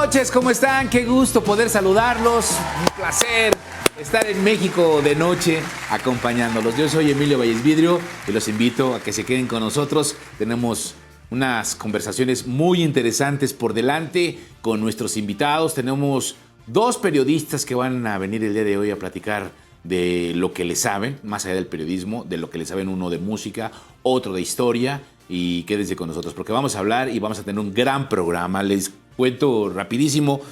noches, ¿cómo están? Qué gusto poder saludarlos. Un placer estar en México de noche acompañándolos. Yo soy Emilio Valles Vidrio y los invito a que se queden con nosotros. Tenemos unas conversaciones muy interesantes por delante con nuestros invitados. Tenemos dos periodistas que van a venir el día de hoy a platicar de lo que le saben, más allá del periodismo, de lo que le saben, uno de música, otro de historia. Y quédense con nosotros porque vamos a hablar y vamos a tener un gran programa. Les cuento rapidísimo.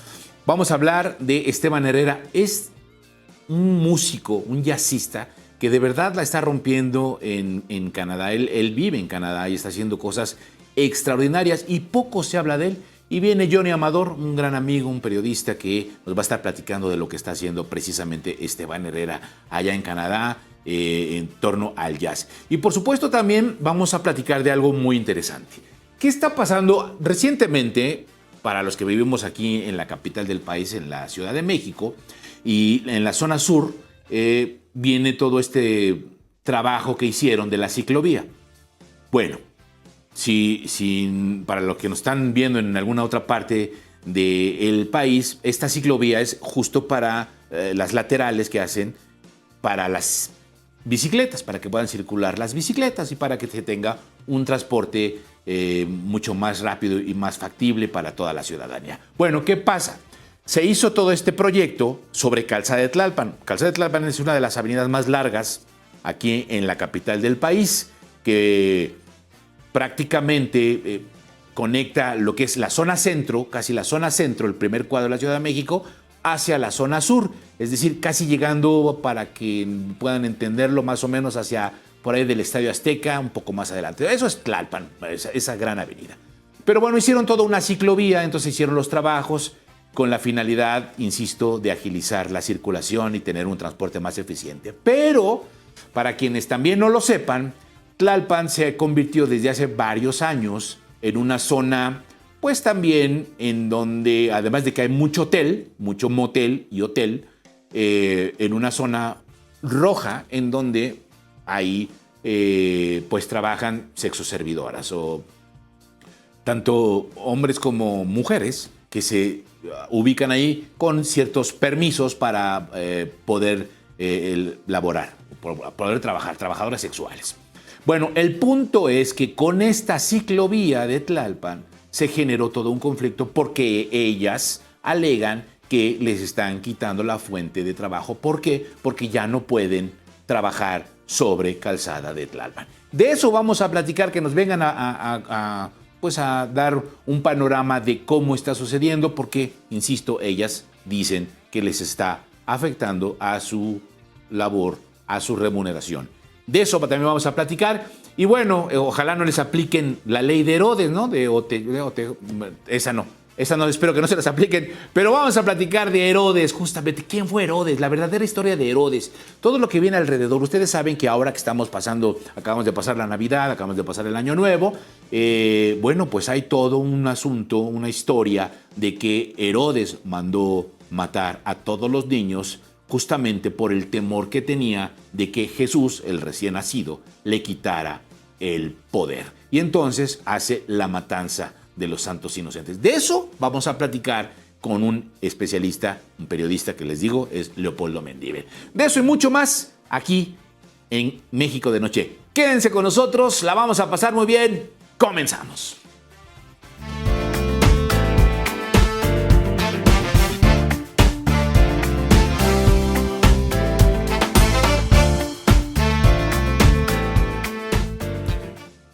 Vamos a hablar de Esteban Herrera. Es un músico, un jazzista que de verdad la está rompiendo en Canadá. Él vive en Canadá y está haciendo cosas extraordinarias y poco se habla de él. Y viene Johnny Amador, un gran amigo, un periodista que nos va a estar platicando de lo que está haciendo precisamente Esteban Herrera allá en Canadá en torno al jazz. Y por supuesto también vamos a platicar de algo muy interesante. ¿Qué está pasando recientemente para los que vivimos aquí en la capital del país, en la Ciudad de México, y en la zona sur viene todo este trabajo que hicieron de la ciclovía? Bueno, para los que nos están viendo en alguna otra parte del país, esta ciclovía es justo para las laterales que hacen para las bicicletas, para que puedan circular las bicicletas y para que se tenga un transporte mucho más rápido y más factible para toda la ciudadanía. Bueno, ¿qué pasa? Se hizo todo este proyecto sobre Calzada de Tlalpan. Calzada de Tlalpan es una de las avenidas más largas aquí en la capital del país, que prácticamente conecta lo que es la zona centro, casi la zona centro, el primer cuadro de la Ciudad de México, hacia la zona sur, es decir, casi llegando, para que puedan entenderlo, más o menos hacia por ahí del Estadio Azteca, un poco más adelante. Eso es Tlalpan, esa gran avenida. Pero bueno, hicieron toda una ciclovía, entonces hicieron los trabajos con la finalidad, insisto, de agilizar la circulación y tener un transporte más eficiente. Pero, para quienes también no lo sepan, Tlalpan se convirtió desde hace varios años en una zona, pues también en donde, además de que hay mucho hotel, mucho motel y hotel, en una zona roja en donde ahí pues trabajan sexoservidoras, o tanto hombres como mujeres que se ubican ahí con ciertos permisos para poder laborar, poder trabajar, trabajadoras sexuales. Bueno, el punto es que con esta ciclovía de Tlalpan se generó todo un conflicto porque ellas alegan que les están quitando la fuente de trabajo. ¿Por qué? Porque ya no pueden trabajar sobre Calzada de Tlalpan. De eso vamos a platicar, que nos vengan a dar un panorama de cómo está sucediendo, porque, insisto, ellas dicen que les está afectando a su labor, a su remuneración. De eso también vamos a platicar. Y bueno, ojalá no les apliquen la ley de Herodes, ¿no? Esa no, espero que no se las apliquen. Pero vamos a platicar de Herodes, justamente. ¿Quién fue Herodes? La verdadera historia de Herodes. Todo lo que viene alrededor. Ustedes saben que ahora que acabamos de pasar la Navidad, acabamos de pasar el Año Nuevo, bueno, pues hay todo un asunto, una historia de que Herodes mandó matar a todos los niños justamente por el temor que tenía de que Jesús, el recién nacido, le quitara el poder. Y entonces hace la matanza de los santos inocentes. De eso vamos a platicar con un especialista, un periodista que les digo es Leopoldo Mendívil. De eso y mucho más aquí en México de Noche. Quédense con nosotros, la vamos a pasar muy bien. Comenzamos.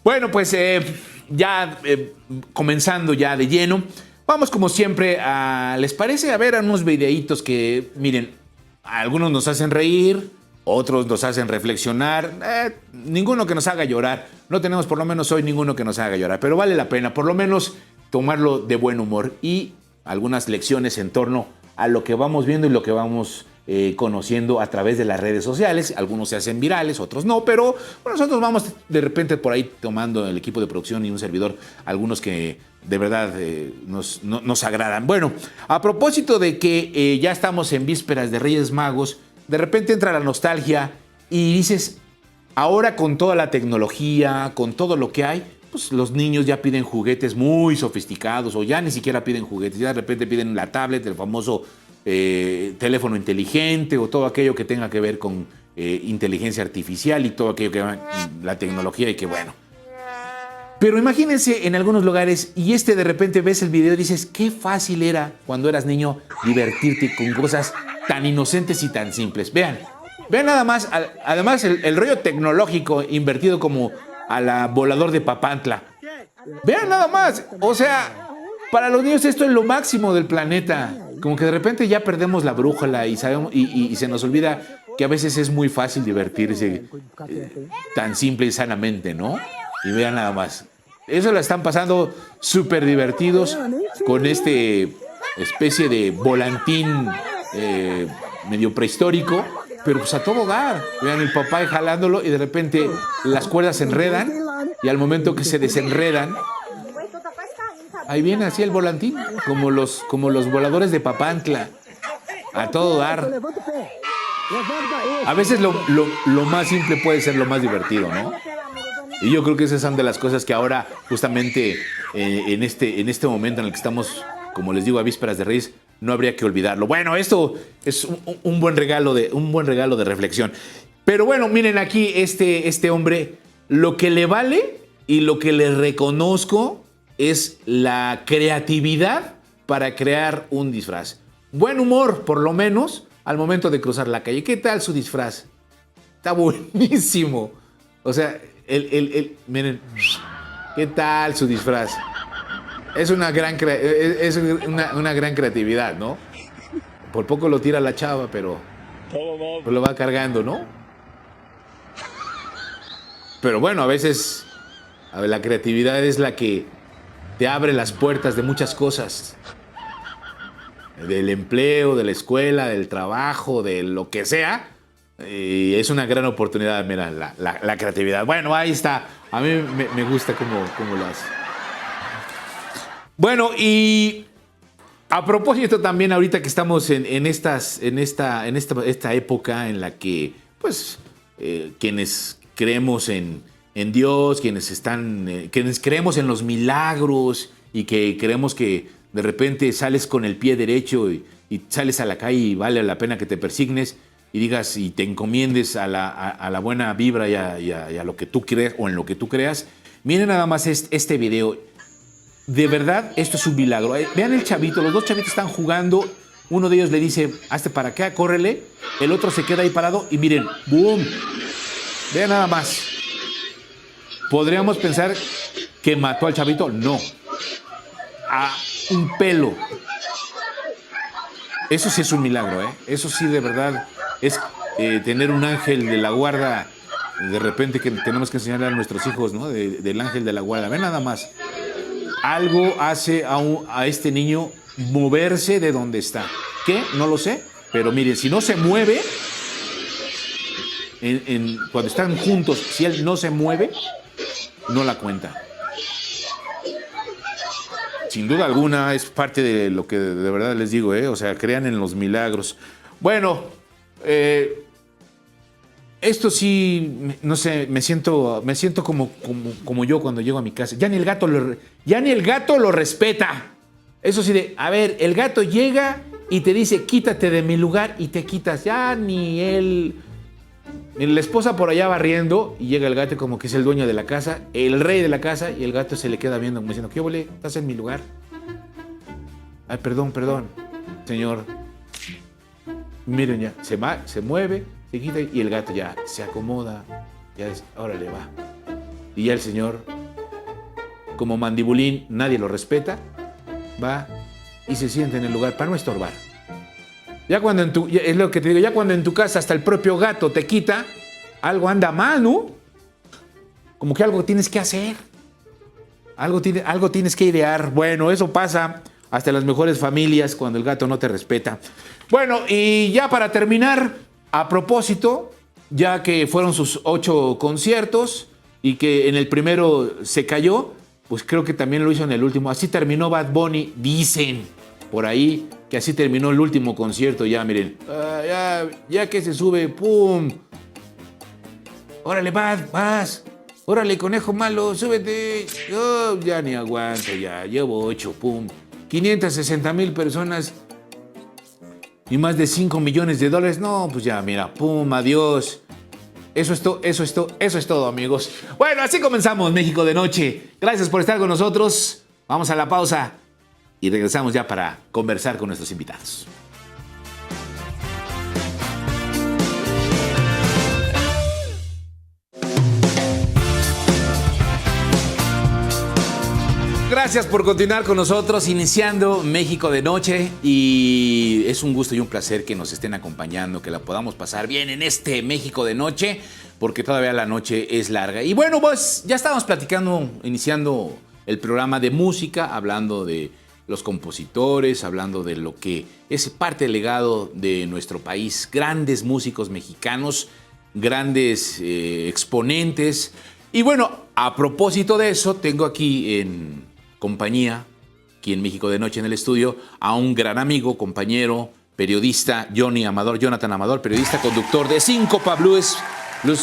Bueno, pues comenzando ya de lleno, vamos como siempre ¿les parece? A ver unos videitos que, miren, algunos nos hacen reír, otros nos hacen reflexionar, ninguno que nos haga llorar. No tenemos por lo menos hoy ninguno que nos haga llorar, pero vale la pena por lo menos tomarlo de buen humor y algunas lecciones en torno a lo que vamos viendo y lo que vamos conociendo a través de las redes sociales. Algunos se hacen virales, otros no, pero bueno, nosotros vamos de repente por ahí tomando el equipo de producción y un servidor algunos que de verdad nos agradan. Bueno, a propósito de que ya estamos en vísperas de Reyes Magos, de repente entra la nostalgia y dices, ahora con toda la tecnología, con todo lo que hay, pues los niños ya piden juguetes muy sofisticados o ya ni siquiera piden juguetes, ya de repente piden la tablet, el famoso teléfono inteligente o todo aquello que tenga que ver con inteligencia artificial y todo aquello que la tecnología y que bueno. Pero imagínense en algunos lugares y de repente ves el video y dices, qué fácil era cuando eras niño divertirte con cosas tan inocentes y tan simples. Vean nada más, además el rollo tecnológico invertido como a la volador de Papantla. Vean nada más, o sea, para los niños esto es lo máximo del planeta. Como que de repente ya perdemos la brújula y sabemos y se nos olvida que a veces es muy fácil divertirse tan simple y sanamente, ¿no? Y vean nada más. Eso la están pasando súper divertidos con especie de volantín medio prehistórico, pero pues a todo dar. Vean el papá jalándolo y de repente las cuerdas se enredan y al momento que se desenredan, ahí viene así el volantín, como los voladores de Papantla. A todo dar. A veces lo más simple puede ser lo más divertido, ¿no? Y yo creo que esas son de las cosas que ahora, justamente en este momento en el que estamos, como les digo, a vísperas de Reyes, no habría que olvidarlo. Bueno, esto es un buen regalo de reflexión. Pero bueno, miren aquí este hombre, lo que le vale y lo que le reconozco es la creatividad para crear un disfraz. Buen humor, por lo menos, al momento de cruzar la calle. ¿Qué tal su disfraz? Está buenísimo. O sea, miren, ¿qué tal su disfraz? Es una gran creatividad, ¿no? Por poco lo tira la chava, pero lo va cargando, ¿no? Pero bueno, a veces la creatividad es la que te abre las puertas de muchas cosas. Del empleo, de la escuela, del trabajo, de lo que sea. Y es una gran oportunidad, mira, la creatividad. Bueno, ahí está. A mí me gusta cómo lo hace. Bueno, y a propósito también ahorita que estamos en esta época en la que, pues, quienes creemos en Dios, quienes creemos en los milagros y que creemos que de repente sales con el pie derecho y sales a la calle y vale la pena que te persignes y digas y te encomiendes a la buena vibra y a lo que tú crees o en lo que tú creas. Miren nada más este video. De verdad, esto es un milagro. Vean el chavito, los dos chavitos están jugando. Uno de ellos le dice, hazte para acá, córrele. El otro se queda ahí parado y miren, ¡boom! Vean nada más. ¿Podríamos pensar que mató al chavito? No. A un pelo. Eso sí es un milagro, ¿eh? Eso sí, de verdad, es tener un ángel de la guarda. De repente que tenemos que enseñarle a nuestros hijos, ¿no? Del ángel de la guarda. Ven nada más. Algo hace a este niño moverse de donde está. ¿Qué? No lo sé. Pero miren, si no se mueve, cuando están juntos, si él no se mueve, no la cuenta. Sin duda alguna es parte de lo que de verdad les digo, ¿eh? O sea, crean en los milagros. Bueno, esto sí, no sé, me siento como yo cuando llego a mi casa. Ya ni el gato lo respeta. Eso sí a ver, el gato llega y te dice, quítate de mi lugar y te quitas. Ya ni él... La esposa por allá barriendo y llega el gato como que es el dueño de la casa, el rey de la casa, y el gato se le queda viendo como diciendo, ¿qué ole? ¿Estás en mi lugar? Ay, perdón, señor. Miren ya, se mueve, se quita y el gato ya se acomoda, órale, va. Y ya el señor, como mandibulín, nadie lo respeta, va y se sienta en el lugar para no estorbar. Ya cuando es lo que te digo, ya cuando en tu casa hasta el propio gato te quita, algo anda mal, ¿no? Como que algo tienes que hacer. Algo tienes que idear. Bueno, eso pasa hasta en las mejores familias cuando el gato no te respeta. Bueno, y ya para terminar, a propósito, ya que fueron sus 8 conciertos y que en el primero se cayó, pues creo que también lo hizo en el último. Así terminó Bad Bunny, dicen por ahí, que así terminó el último concierto. Ya, miren, ya que se sube, ¡pum! Órale, vas, Órale, conejo malo, súbete. Oh, ya ni aguanto, ya. Llevo 8, pum. 560,000 personas y más de 5 millones de dólares. No, pues ya, mira, pum, adiós. Eso es todo, amigos. Bueno, así comenzamos México de Noche. Gracias por estar con nosotros. Vamos a la pausa y regresamos ya para conversar con nuestros invitados. Gracias por continuar con nosotros, iniciando México de Noche, y es un gusto y un placer que nos estén acompañando, que la podamos pasar bien en este México de Noche, porque todavía la noche es larga. Y bueno, pues ya estábamos platicando, iniciando el programa de música, hablando de los compositores, hablando de lo que es parte del legado de nuestro país, grandes músicos mexicanos, grandes exponentes. Y bueno, a propósito de eso, tengo aquí en compañía, aquí en México de Noche en el estudio, a un gran amigo, compañero, periodista, Jonathan Amador, periodista, conductor de Síncopa Blues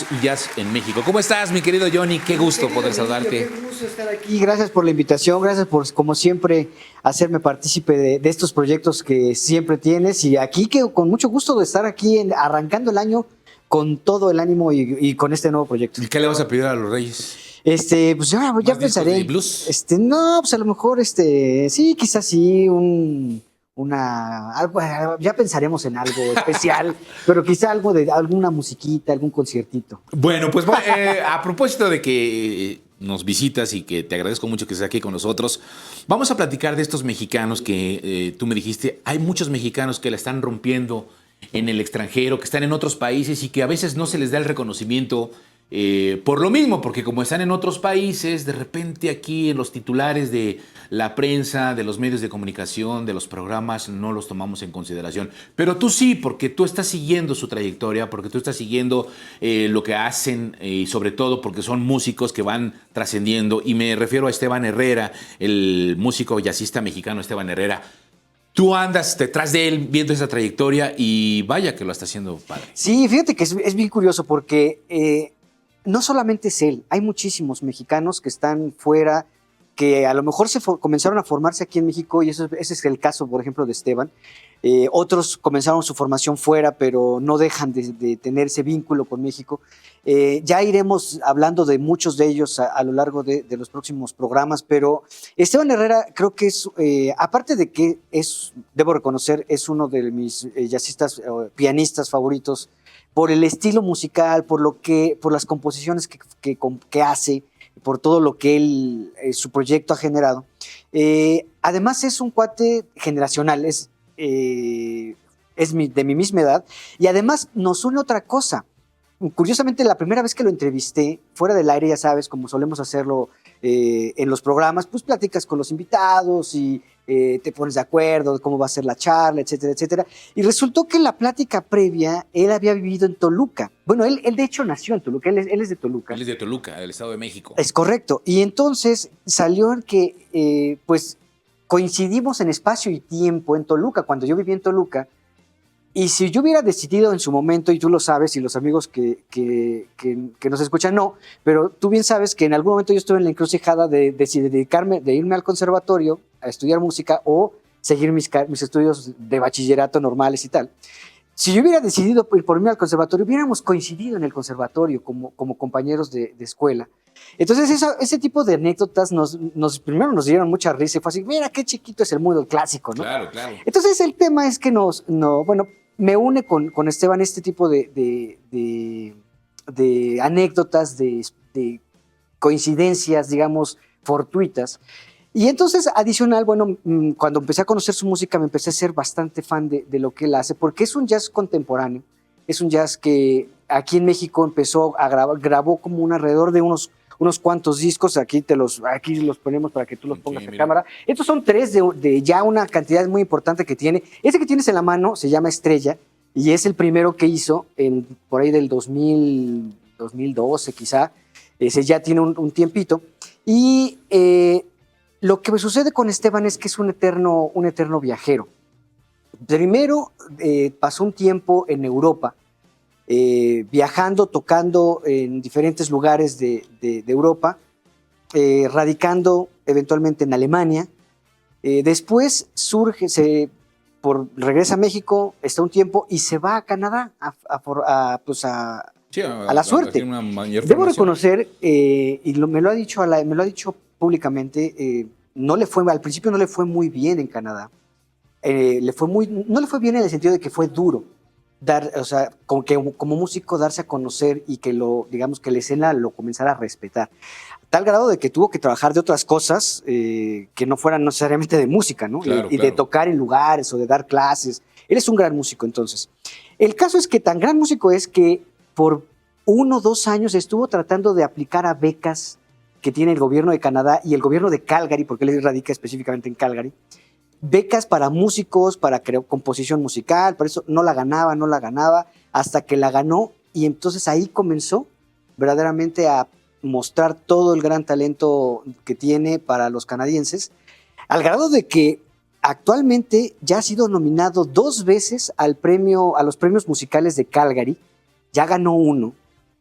y Jazz en México. ¿Cómo estás, mi querido Johnny? Qué gusto poder saludarte. Qué gusto estar aquí. Gracias por la invitación, gracias por, como siempre, hacerme partícipe de estos proyectos que siempre tienes, y aquí que con mucho gusto de estar aquí arrancando el año con todo el ánimo y con este nuevo proyecto. ¿Y qué le vas a pedir a los Reyes? Pues ya pensaré. ¿De blues? No, pues a lo mejor, sí, quizás sí, ya pensaremos en algo especial, pero quizá algo de alguna musiquita, algún conciertito. Bueno, pues a propósito de que nos visitas y que te agradezco mucho que estés aquí con nosotros, vamos a platicar de estos mexicanos que tú me dijiste, hay muchos mexicanos que la están rompiendo en el extranjero, que están en otros países y que a veces no se les da el reconocimiento. Por lo mismo, porque como están en otros países, de repente aquí en los titulares de la prensa, de los medios de comunicación, de los programas, no los tomamos en consideración. Pero tú sí, porque tú estás siguiendo su trayectoria, porque tú estás siguiendo lo que hacen y sobre todo porque son músicos que van trascendiendo. Y me refiero a Esteban Herrera, el músico jazzista mexicano Esteban Herrera. Tú andas detrás de él viendo esa trayectoria y vaya que lo está haciendo padre. Sí, fíjate que es bien curioso porque no solamente es él, hay muchísimos mexicanos que están fuera, que a lo mejor comenzaron a formarse aquí en México, y ese es el caso, por ejemplo, de Esteban. Otros comenzaron su formación fuera, pero no dejan de tener ese vínculo con México. Ya iremos hablando de muchos de ellos a lo largo de los próximos programas, pero Esteban Herrera creo que es, aparte de que debo reconocer, es uno de mis jazzistas, pianistas favoritos, por el estilo musical, por las composiciones que hace, por todo lo que él, su proyecto ha generado. Además es un cuate generacional, es de mi misma edad, y además nos une otra cosa. Curiosamente, la primera vez que lo entrevisté, fuera del aire, ya sabes, como solemos hacerlo en los programas, pues platicas con los invitados y te pones de acuerdo de cómo va a ser la charla, etcétera, etcétera. Y resultó que en la plática previa, él había vivido en Toluca. Bueno, él de hecho nació en Toluca, él es de Toluca. Él es de Toluca, del Estado de México. Es correcto. Y entonces salió en que, pues, coincidimos en espacio y tiempo en Toluca, cuando yo viví en Toluca. Y si yo hubiera decidido en su momento, y tú lo sabes, y los amigos que nos escuchan no, pero tú bien sabes que en algún momento yo estuve en la encrucijada de irme al conservatorio a estudiar música o seguir mis estudios de bachillerato normales y tal. Si yo hubiera decidido ir por irme al conservatorio, hubiéramos coincidido en el conservatorio como compañeros de escuela. Entonces ese tipo de anécdotas primero nos dieron mucha risa y fue así, mira qué chiquito es el mundo, el clásico, ¿no? Claro, claro. Entonces el tema es que me une con Esteban este tipo de anécdotas, de coincidencias, digamos, fortuitas. Y entonces, adicional, bueno, cuando empecé a conocer su música, me empecé a ser bastante fan de lo que él hace, porque es un jazz contemporáneo, es un jazz que aquí en México empezó a grabó como alrededor de unos cuantos discos, aquí los ponemos para que tú los pongas a cámara. Estos son 3 de ya una cantidad muy importante que tiene. Ese que tienes en la mano se llama Estrella y es el primero que hizo por ahí del 2012 quizá. Ese ya tiene un tiempito. Y lo que me sucede con Esteban es que es un eterno Viajero. Primero pasó un tiempo en Europa viajando, tocando en diferentes lugares de Europa, radicando eventualmente en Alemania. Después regresa a México, está un tiempo y se va a Canadá a la suerte. Debo reconocer, me lo ha dicho públicamente, al principio no le fue muy bien en Canadá. No le fue bien en el sentido de que fue duro como músico darse a conocer y que la escena lo comenzara a respetar. Tal grado de que tuvo que trabajar de otras cosas que no fueran necesariamente de música, ¿no? Claro, de tocar en lugares o de dar clases. Él es un gran músico, entonces. El caso es que tan gran músico es que por 1 o 2 años estuvo tratando de aplicar a becas que tiene el gobierno de Canadá y el gobierno de Calgary, porque él radica específicamente en Calgary, becas para músicos, para composición musical, por eso no la ganaba, hasta que la ganó y entonces ahí comenzó verdaderamente a mostrar todo el gran talento que tiene para los canadienses, al grado de que actualmente ya ha sido nominado 2 veces a los premios musicales de Calgary, ya ganó 1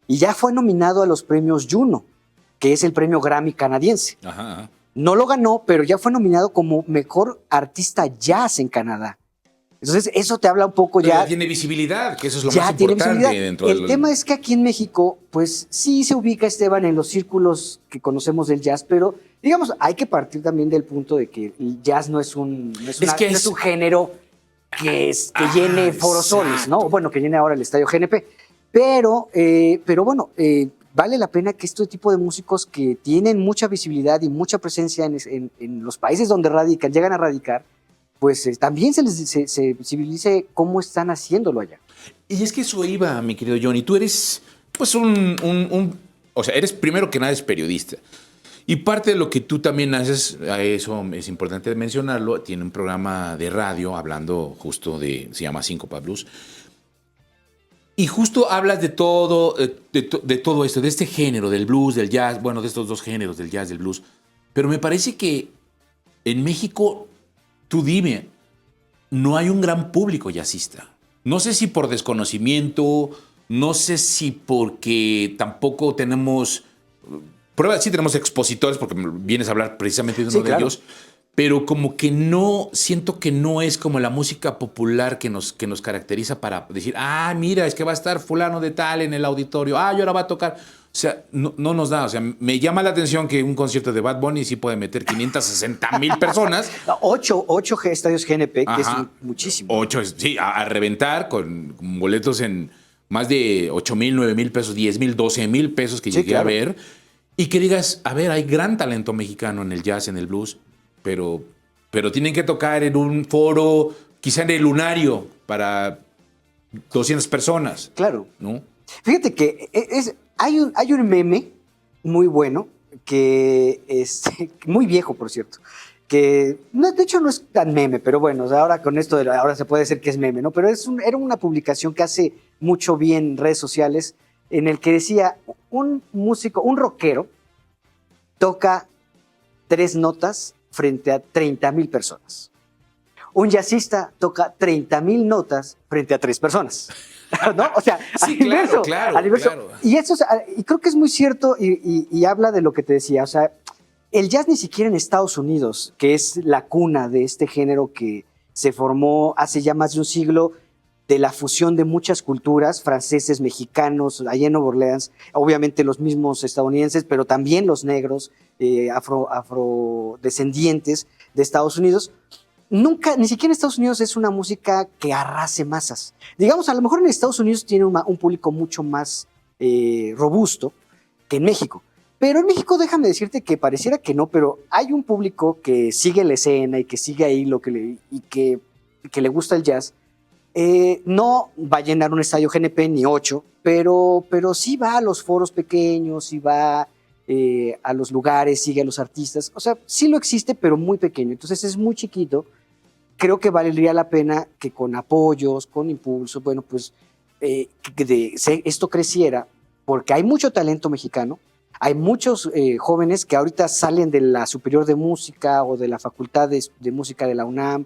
y ya fue nominado a los premios Juno, que es el premio Grammy canadiense. Ajá. No lo ganó, pero ya fue nominado como mejor artista jazz en Canadá. Entonces, eso te habla un poco pero ya. Tiene visibilidad, que eso es lo más importante dentro El tema es que aquí en México, pues sí se ubica Esteban en los círculos que conocemos del jazz, pero digamos, hay que partir también del punto de que el jazz no es un género que llene Foro Solis, ¿no? Bueno, que llene ahora el Estadio GNP. Pero bueno, vale la pena que este tipo de músicos que tienen mucha visibilidad y mucha presencia en los países donde llegan a radicar, pues también se visibilice cómo están haciéndolo allá. Y es que eso iba, mi querido Johnny. Tú eres, pues, o sea, eres primero que nada es periodista. Y parte de lo que tú también haces, a eso es importante mencionarlo, tiene un programa de radio hablando justo se llama Síncopa Blues. Y justo hablas de todo esto, de este género, del blues, del jazz, bueno, de estos 2 géneros, del jazz, del blues. Pero me parece que en México, tú dime, no hay un gran público jazzista. No sé si por desconocimiento, no sé si porque tampoco tenemos pruebas, sí tenemos expositores, porque vienes a hablar precisamente de uno de ellos, pero como que no, siento que no es como la música popular que nos caracteriza para decir, mira, es que va a estar fulano de tal en el auditorio, y ahora va a tocar. O sea, no nos da. O sea, me llama la atención que un concierto de Bad Bunny sí puede meter 560,000 personas. 8 estadios GNP, que es muchísimo. 8, sí, a reventar con boletos en más de 8,000, 9,000 pesos, 10,000, 12,000 pesos que llegué a ver. Y que digas, a ver, hay gran talento mexicano en el jazz, en el blues, pero tienen que tocar en un foro, quizá en el Lunario, para 200 personas. Claro. ¿No? Fíjate que hay un meme muy bueno, que muy viejo, por cierto, que de hecho no es tan meme, pero bueno, o sea, ahora con esto ahora se puede decir que es meme, ¿no? Pero era una publicación que hace mucho bien en redes sociales, en el que decía, un músico, un rockero, toca 3 notas frente a 30,000 personas. Un jazzista toca 30,000 notas frente a 3 personas. ¿No? O sea, sí, claro. Y y creo que es muy cierto y habla de lo que te decía. O sea, el jazz ni siquiera en Estados Unidos, que es la cuna de este género que se formó hace ya más de un siglo, de la fusión de muchas culturas, franceses, mexicanos, allá en Nueva Orleans, obviamente los mismos estadounidenses, pero también los negros, afrodescendientes de Estados Unidos. Nunca, ni siquiera en Estados Unidos es una música que arrase masas. Digamos, a lo mejor en Estados Unidos tiene un público mucho más robusto que en México. Pero en México, déjame decirte que pareciera que no, pero hay un público que sigue la escena y que sigue ahí que le gusta el jazz. No va a llenar un estadio GNP ni 8, pero sí va a los foros pequeños, sí va a los lugares, sigue a los artistas. O sea, sí lo existe, pero muy pequeño. Entonces es muy chiquito. Creo que valdría la pena que con apoyos, con impulsos, bueno, pues esto creciera, porque hay mucho talento mexicano. Hay muchos jóvenes que ahorita salen de la Superior de Música o de la Facultad de Música de la UNAM,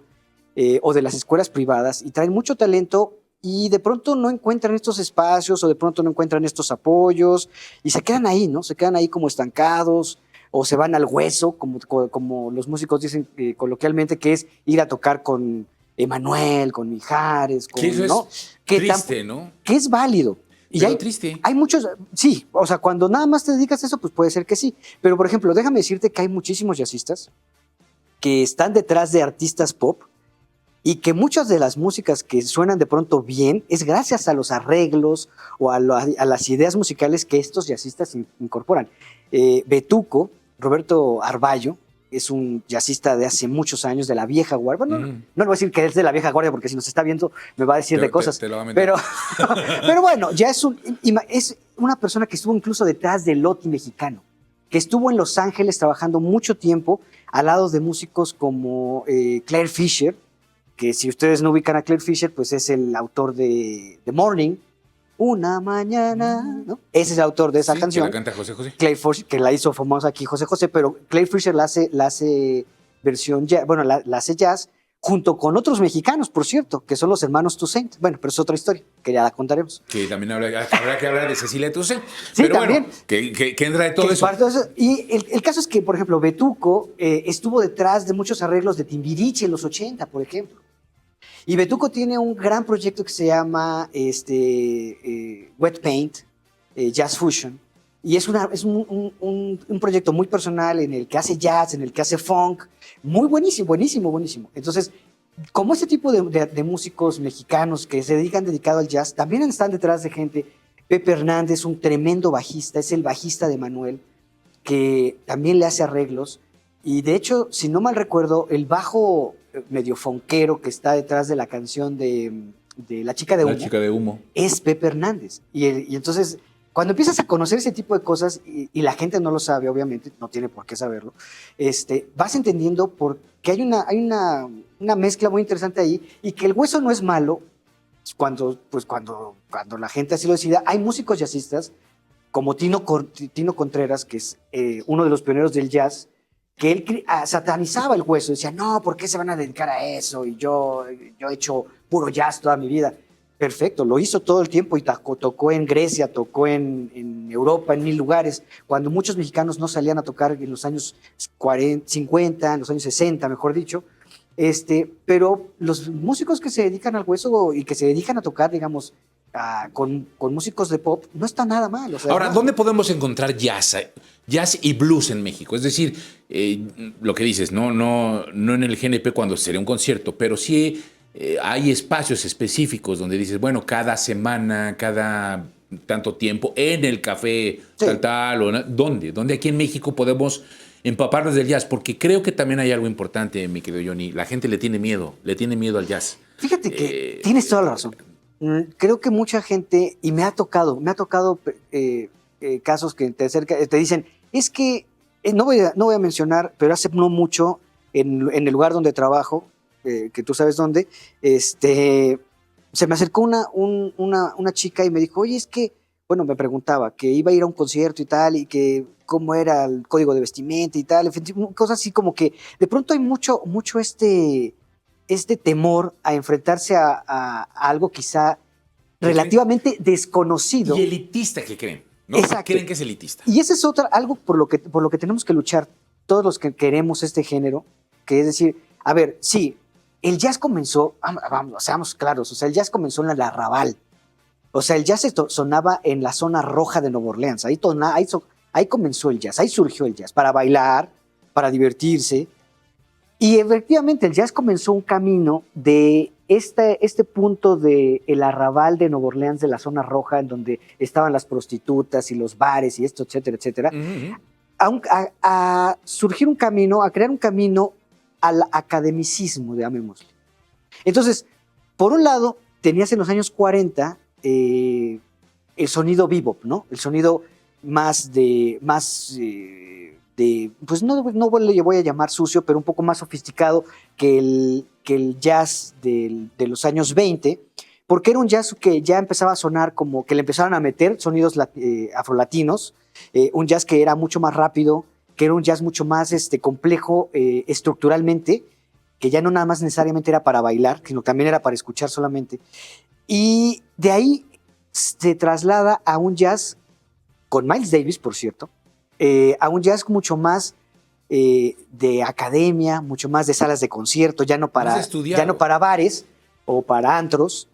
o de las escuelas privadas, y traen mucho talento y de pronto no encuentran estos espacios o de pronto no encuentran estos apoyos y se quedan ahí, ¿no? Se quedan ahí como estancados o se van al hueso, como los músicos dicen coloquialmente, que es ir a tocar con Emanuel, con Mijares, con, Que eso ¿no? es Que triste, ¿no? que es válido. Y Pero triste. hay muchos, sí, o sea, cuando nada más te dedicas a eso, pues puede ser que sí. Pero, por ejemplo, déjame decirte que hay muchísimos jazzistas que están detrás de artistas pop y que muchas de las músicas que suenan de pronto bien es gracias a los arreglos o a las ideas musicales que estos jazzistas incorporan. Betuco, Roberto Arballo, es un jazzista de hace muchos años, de la vieja guardia. Bueno, no le voy a decir que es de la vieja guardia porque si nos está viendo me va a decir de cosas. Te lo va a meter. Pero bueno, ya es una persona que estuvo incluso detrás del Loti mexicano, que estuvo en Los Ángeles trabajando mucho tiempo al lado de músicos como Claire Fisher, que si ustedes no ubican a Claire Fisher, pues es el autor de The Morning, Una Mañana, ¿no? Ese es el autor de esa canción. Que la canta José José. Claire Fisher, que la hizo famosa aquí José José, pero Claire Fisher la hace versión jazz, bueno, la hace jazz, junto con otros mexicanos, por cierto, que son los hermanos Toussaint. Bueno, pero es otra historia, que ya la contaremos. Que también habrá que hablar de Cecilia Toussaint. Sí, pero también. Bueno, que entra de todo eso. Y el caso es que, por ejemplo, Betuco estuvo detrás de muchos arreglos de Timbiriche en los 80, por ejemplo. Y Betuco tiene un gran proyecto que se llama Wet Paint, Jazz Fusion. Y es un proyecto muy personal en el que hace jazz, en el que hace funk. Muy buenísimo, buenísimo, buenísimo. Entonces, como este tipo de músicos mexicanos que se dedicado al jazz, también están detrás de gente. Pepe Hernández, un tremendo bajista, es el bajista de Manuel, que también le hace arreglos. Y de hecho, si no mal recuerdo, el bajo medio fonquero que está detrás de la canción de La Chica de Humo. La Chica de Humo. Es Pepe Hernández. Y entonces, cuando empiezas a conocer ese tipo de cosas, y la gente no lo sabe, obviamente, no tiene por qué saberlo, vas entendiendo por qué hay una mezcla muy interesante ahí, y que el hueso no es malo cuando la gente así lo decida. Hay músicos jazzistas, como Tino Contreras, que es uno de los pioneros del jazz, que él satanizaba el hueso, decía, no, ¿por qué se van a dedicar a eso? Y yo he hecho puro jazz toda mi vida. Perfecto, lo hizo todo el tiempo y tocó en Grecia, tocó en Europa, en 1000 lugares, cuando muchos mexicanos no salían a tocar en los años 50, en los años 60, mejor dicho. Pero los músicos que se dedican al hueso y que se dedican a tocar, digamos, con músicos de pop, no está nada mal. O sea, ahora, no. ¿dónde podemos encontrar jazz y blues en México? Es decir, lo que dices, no en el GNP cuando sería un concierto, pero sí hay espacios específicos donde dices, bueno, cada semana, cada tanto tiempo, en el café, Sí. tal, o ¿dónde aquí en México podemos empaparnos del jazz? Porque creo que también hay algo importante, mi querido Johnny. La gente le tiene miedo al jazz. Fíjate que tienes toda la razón. Creo que mucha gente, y me ha tocado casos que te dicen, es que no voy a mencionar, pero hace no mucho en el lugar donde trabajo, que tú sabes dónde, se me acercó una chica y me dijo, oye, es que, bueno, me preguntaba que iba a ir a un concierto y tal, y que cómo era el código de vestimenta y tal, cosas así como que de pronto hay mucho temor a enfrentarse a algo quizá relativamente desconocido. Y elitista que creen, ¿no? Exacto. Creen que es elitista. Y ese es algo por lo que tenemos que luchar todos los que queremos este género, que es decir, a ver, sí, el jazz comenzó, vamos, seamos claros, o sea, el jazz comenzó en el Arrabal. O sea, el jazz sonaba en la zona roja de Nueva Orleans. Ahí comenzó el jazz, ahí surgió el jazz, para bailar, para divertirse. Y efectivamente el jazz comenzó un camino de este punto del Arrabal de Nueva Orleans, de la zona roja, en donde estaban las prostitutas y los bares y esto, etcétera, etcétera, a surgir un camino, a crear un camino al academicismo, llamémosle. Entonces, por un lado, tenías en los años 40 el sonido bebop, ¿no? El sonido pues no le voy a llamar sucio, pero un poco más sofisticado que el jazz de los años 20, porque era un jazz que ya empezaba a sonar como que le empezaron a meter sonidos afrolatinos, un jazz que era mucho más rápido, que era un jazz mucho más complejo estructuralmente, que ya no nada más necesariamente era para bailar, sino también era para escuchar solamente. Y de ahí se traslada a un jazz, con Miles Davis, por cierto, a un jazz mucho más de academia, mucho más de salas de concierto, ya no para bares o para antros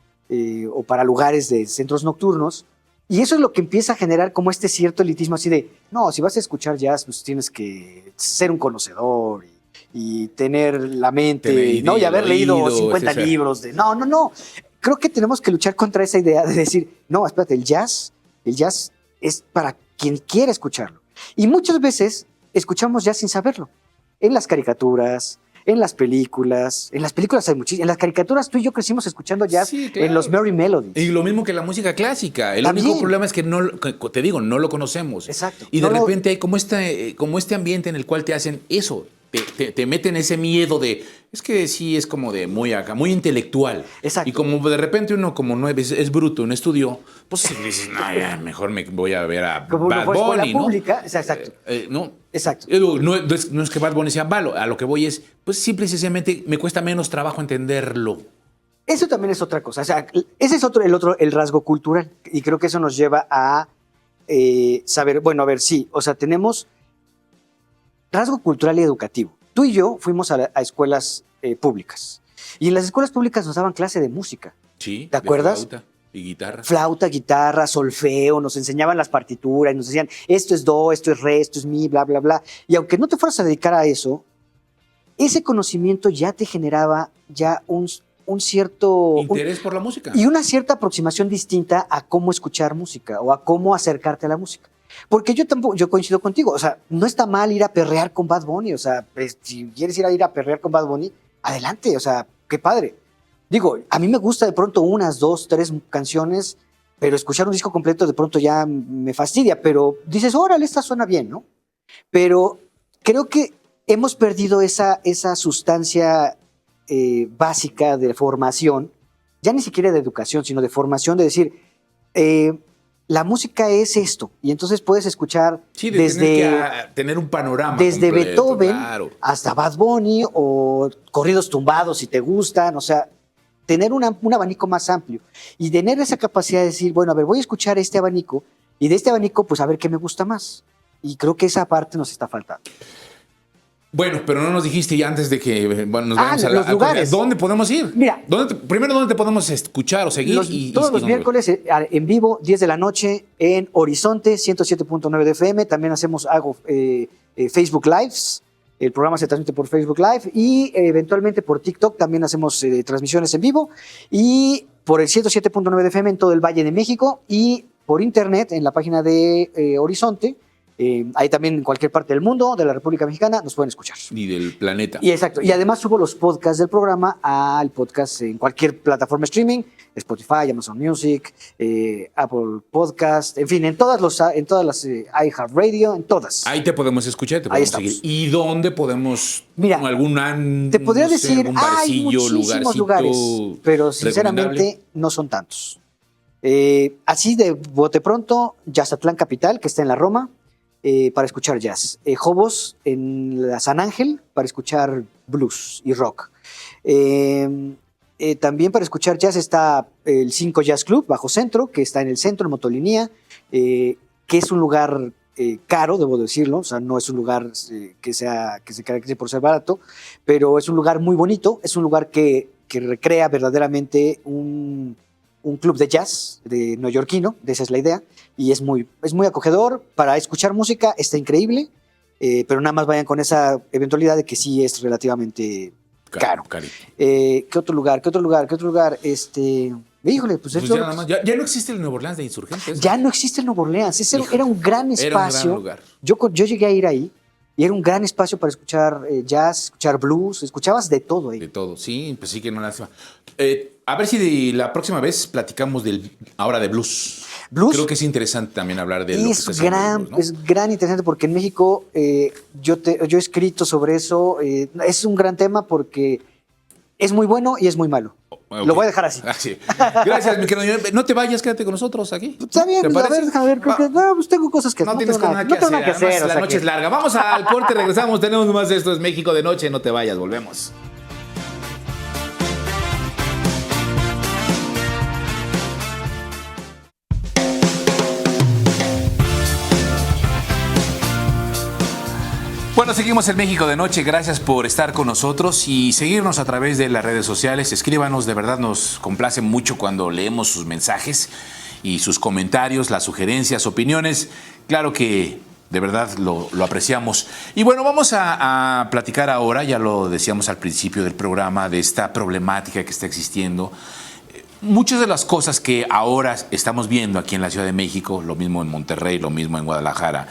o para lugares de centros nocturnos. Y eso es lo que empieza a generar como este cierto elitismo así de, no, si vas a escuchar jazz, pues tienes que ser un conocedor y tener la mente, ¿no? Y haber leído 50 libros de... No. Creo que tenemos que luchar contra esa idea de decir, no, espérate, el jazz es para quien quiera escucharlo. Y muchas veces escuchamos jazz sin saberlo. En las caricaturas, en las películas hay muchísimas. En las caricaturas tú y yo crecimos escuchando jazz, sí, claro, en los Merry Melodies. Y lo mismo que la música clásica. El único problema es que no lo conocemos. Exacto. Y de repente hay como este ambiente en el cual te hacen eso. Te meten ese miedo de, es que sí es como de muy acá, muy intelectual. Exacto. Y como de repente uno como no es bruto, no estudió, pues dices, no, ya mejor me voy a ver a como Bad Bunny, ¿no? Pública, exacto. ¿No? Exacto. No es que Bad Bunny sea malo, a lo que voy es, pues simple y sencillamente me cuesta menos trabajo entenderlo. Eso también es otra cosa. O sea, ese es el rasgo cultural. Y creo que eso nos lleva a saber, bueno, a ver, sí, o sea, tenemos rasgo cultural y educativo. Tú y yo fuimos a escuelas públicas. Y en las escuelas públicas nos daban clase de música. Sí. ¿Te acuerdas? Flauta y guitarra. Flauta, guitarra, solfeo, nos enseñaban las partituras y nos decían, esto es do, esto es re, esto es mi, bla, bla, bla. Y aunque no te fueras a dedicar a eso, ese conocimiento ya te generaba ya un cierto... interés por la música. Y una cierta aproximación distinta a cómo escuchar música o a cómo acercarte a la música. Porque yo coincido contigo, o sea, no está mal ir a perrear con Bad Bunny, o sea, si quieres ir a perrear con Bad Bunny, adelante, o sea, qué padre. Digo, a mí me gusta de pronto 1, 2, 3 canciones, pero escuchar un disco completo de pronto ya me fastidia, pero dices, órale, esta suena bien, ¿no? Pero creo que hemos perdido esa sustancia básica de formación, ya ni siquiera de educación, sino de formación, de decir, la música es esto, y entonces puedes escuchar desde tener un panorama desde completo, Beethoven, claro, hasta Bad Bunny o corridos tumbados si te gustan, o sea, tener un abanico más amplio y tener esa capacidad de decir, bueno, a ver, voy a escuchar este abanico y de este abanico pues a ver qué me gusta más. Y creo que esa parte nos está faltando. Bueno, pero no nos dijiste ya antes de que nos vayamos a los lugares. ¿Dónde podemos ir? Mira. Primero, ¿dónde te podemos escuchar o seguir? Todos los miércoles en vivo, 10 de la noche, en Horizonte, 107.9 de FM. También hago Facebook Lives. El programa se transmite por Facebook Live y eventualmente por TikTok también hacemos transmisiones en vivo. Y por el 107.9 de FM en todo el Valle de México y por internet en la página de Horizonte. Ahí también en cualquier parte del mundo, de la República Mexicana, nos pueden escuchar. Y del planeta. Y exacto. Y además subo los podcasts del programa al podcast en cualquier plataforma streaming, Spotify, Amazon Music, Apple Podcast, en fin, en todas las iHeartRadio, en todas. Ahí te podemos escuchar, te podemos seguir. ¿Y dónde podemos? Mira, te podría decir, hay muchísimos lugares, pero sinceramente no son tantos. Así de bote pronto, Jazzatlán Capital, que está en la Roma, para escuchar jazz. Jobos en la San Ángel para escuchar blues y rock. También para escuchar jazz está el 5 Jazz Club Bajo Centro, que está en el centro, en Motolinía, que es un lugar caro, debo decirlo. O sea, no es un lugar que se caracterice por ser barato, pero es un lugar muy bonito. Es un lugar que recrea verdaderamente un club de jazz de neoyorquino, de esa es la idea, y es muy acogedor. Para escuchar música está increíble, pero nada más vayan con esa eventualidad de que sí es relativamente caro. ¿Qué otro lugar? Híjole, pues ya, nada más. Ya no existe el Nuevo Orleans de Insurgentes. Ya no existe el Nuevo Orleans, era un gran espacio. Era un gran lugar. Yo llegué a ir ahí, y era un gran espacio para escuchar jazz, escuchar blues, escuchabas de todo ahí. De todo, sí, pues sí que no lástima. A ver si la próxima vez platicamos ahora de blues. Creo que es interesante también hablar de lo que está haciendo el blues, ¿no? Es gran interesante porque en México yo he escrito sobre eso. Es un gran tema porque es muy bueno y es muy malo. Okay. Lo voy a dejar así. Sí. Gracias, mi querido. No te vayas, quédate con nosotros aquí. Está bien, a ver, creo que pues tengo cosas que hacer. No tienes nada que hacer. La noche es larga. Vamos al corte, regresamos. Tenemos más de Esto es México de Noche. No te vayas, volvemos. Bueno, seguimos en México de Noche. Gracias por estar con nosotros y seguirnos a través de las redes sociales. Escríbanos, de verdad nos complace mucho cuando leemos sus mensajes y sus comentarios, las sugerencias, opiniones. Claro que de verdad lo apreciamos. Y bueno, vamos a platicar ahora, ya lo decíamos al principio del programa, de esta problemática que está existiendo. Muchas de las cosas que ahora estamos viendo aquí en la Ciudad de México, lo mismo en Monterrey, lo mismo en Guadalajara,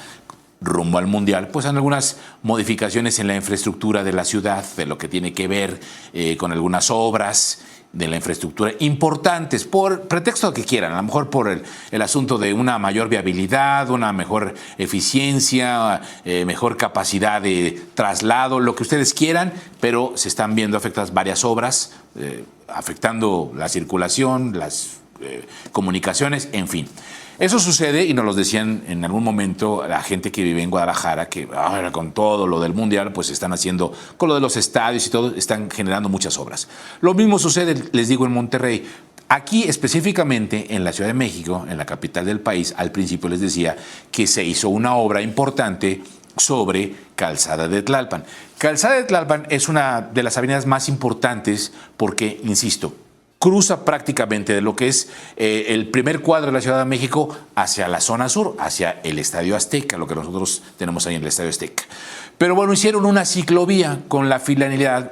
rumbo al Mundial, pues hay algunas modificaciones en la infraestructura de la ciudad, de lo que tiene que ver con algunas obras de la infraestructura importantes, por pretexto que quieran, a lo mejor por el asunto de una mayor viabilidad, una mejor eficiencia, mejor capacidad de traslado, lo que ustedes quieran, pero se están viendo afectadas varias obras, afectando la circulación, las comunicaciones, en fin. Eso sucede, y nos lo decían en algún momento la gente que vive en Guadalajara, que ahora con todo lo del Mundial, pues están haciendo, con lo de los estadios y todo, están generando muchas obras. Lo mismo sucede, les digo, en Monterrey. Aquí específicamente en la Ciudad de México, en la capital del país, al principio les decía que se hizo una obra importante sobre Calzada de Tlalpan. Calzada de Tlalpan es una de las avenidas más importantes porque, insisto, cruza prácticamente de lo que es el primer cuadro de la Ciudad de México hacia la zona sur, hacia el Estadio Azteca, lo que nosotros tenemos ahí en el Estadio Azteca. Pero bueno, hicieron una ciclovía con la finalidad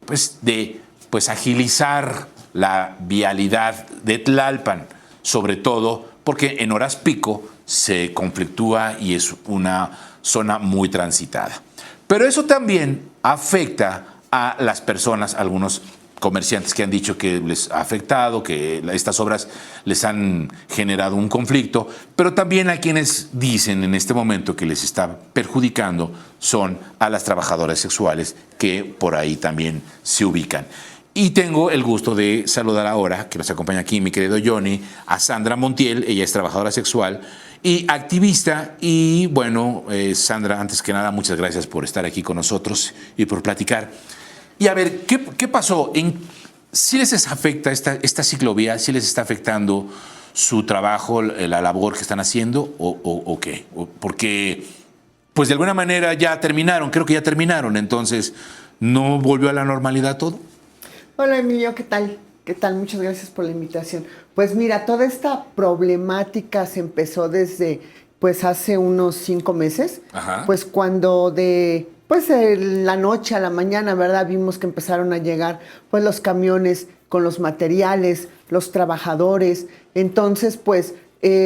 pues, de agilizar la vialidad de Tlalpan, sobre todo porque en horas pico se conflictúa y es una zona muy transitada. Pero eso también afecta a las personas, algunos comerciantes que han dicho que les ha afectado, que estas obras les han generado un conflicto, pero también a quienes dicen en este momento que les está perjudicando son a las trabajadoras sexuales que por ahí también se ubican. Y tengo el gusto de saludar ahora, que nos acompaña aquí mi querido Johnny, a Sandra Montiel. Ella es trabajadora sexual y activista. Y bueno, Sandra, antes que nada, muchas gracias por estar aquí con nosotros y por platicar. Y a ver, ¿qué pasó? ¿Sí les afecta esta ciclovía? ¿Sí les está afectando su trabajo, la labor que están haciendo o qué? Porque, pues de alguna manera ya terminaron, creo que ya terminaron, entonces, ¿no volvió a la normalidad todo? Hola Emilio, ¿qué tal? ¿Qué tal? Muchas gracias por la invitación. Pues mira, toda esta problemática se empezó desde, pues hace unos 5 meses, Ajá. Pues cuando la noche a la mañana, ¿verdad? Vimos que empezaron a llegar pues los camiones con los materiales, los trabajadores. Entonces, pues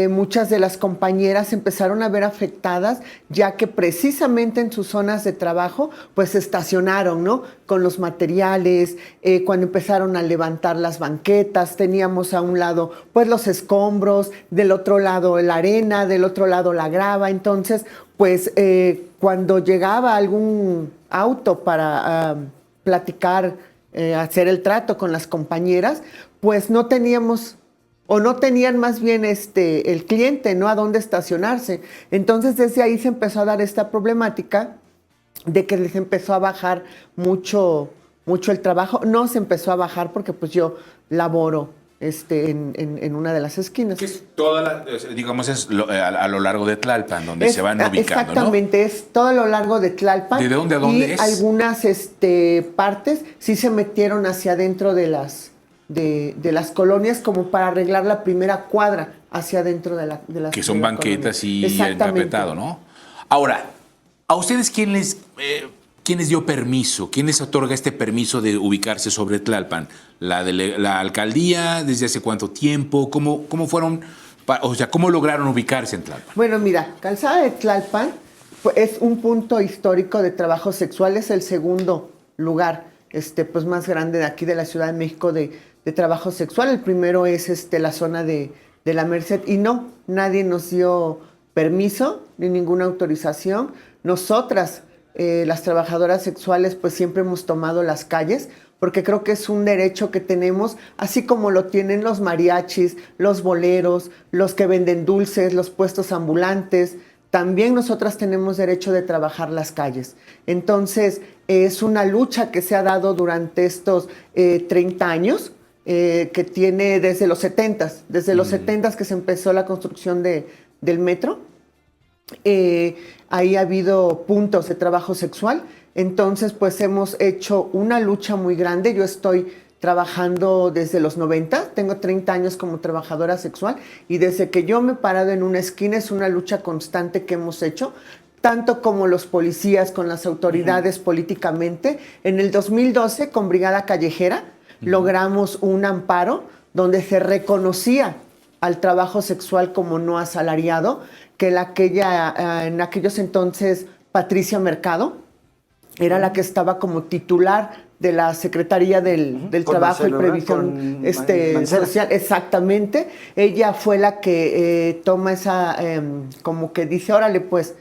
muchas de las compañeras empezaron a ver afectadas, ya que precisamente en sus zonas de trabajo, pues se estacionaron, ¿no? Con los materiales, cuando empezaron a levantar las banquetas, teníamos a un lado, pues los escombros, del otro lado la arena, del otro lado la grava. Entonces, pues cuando llegaba algún auto para platicar, hacer el trato con las compañeras, pues no teníamos, o no tenían más bien el cliente, ¿no? A dónde estacionarse. Entonces desde ahí se empezó a dar esta problemática de que les empezó a bajar mucho el trabajo. No se empezó a bajar porque pues yo laboro en una de las esquinas. Que es toda digamos, a lo largo de Tlalpan, donde se van ubicando, exactamente, ¿no? Es todo a lo largo de Tlalpan. ¿De dónde a dónde y es? Algunas partes sí se metieron hacia adentro de las colonias como para arreglar la primera cuadra hacia adentro de las que son banquetas colonia. Y encapetado, ¿no? Ahora, ¿a ustedes quién les dio permiso? ¿Quién les otorga este permiso de ubicarse sobre Tlalpan? ¿La alcaldía? ¿Desde hace cuánto tiempo? ¿Cómo fueron? O sea, ¿cómo lograron ubicarse en Tlalpan? Bueno, mira, Calzada de Tlalpan es un punto histórico de trabajo sexual, es el segundo lugar pues más grande de aquí de la Ciudad de México de trabajo sexual. El primero es la zona de la Merced y no, nadie nos dio permiso ni ninguna autorización. Nosotras, las trabajadoras sexuales, pues siempre hemos tomado las calles porque creo que es un derecho que tenemos, así como lo tienen los mariachis, los boleros, los que venden dulces, los puestos ambulantes. También nosotras tenemos derecho de trabajar las calles. Entonces, es una lucha que se ha dado durante estos 30 años, que tiene desde los 70s, desde los 70s que se empezó la construcción del metro. Ahí ha habido puntos de trabajo sexual. Entonces, pues hemos hecho una lucha muy grande. Yo estoy trabajando desde los 90, tengo 30 años como trabajadora sexual y desde que yo me he parado en una esquina es una lucha constante que hemos hecho, tanto como los policías, con las autoridades políticamente. En el 2012, con Brigada Callejera, logramos un amparo donde se reconocía al trabajo sexual como no asalariado, que en aquellos entonces Patricia Mercado era la que estaba como titular de la Secretaría del Trabajo Marcelo, y Previsión Mancera. Social. Exactamente. Ella fue la que toma esa, como que dice, órale, pues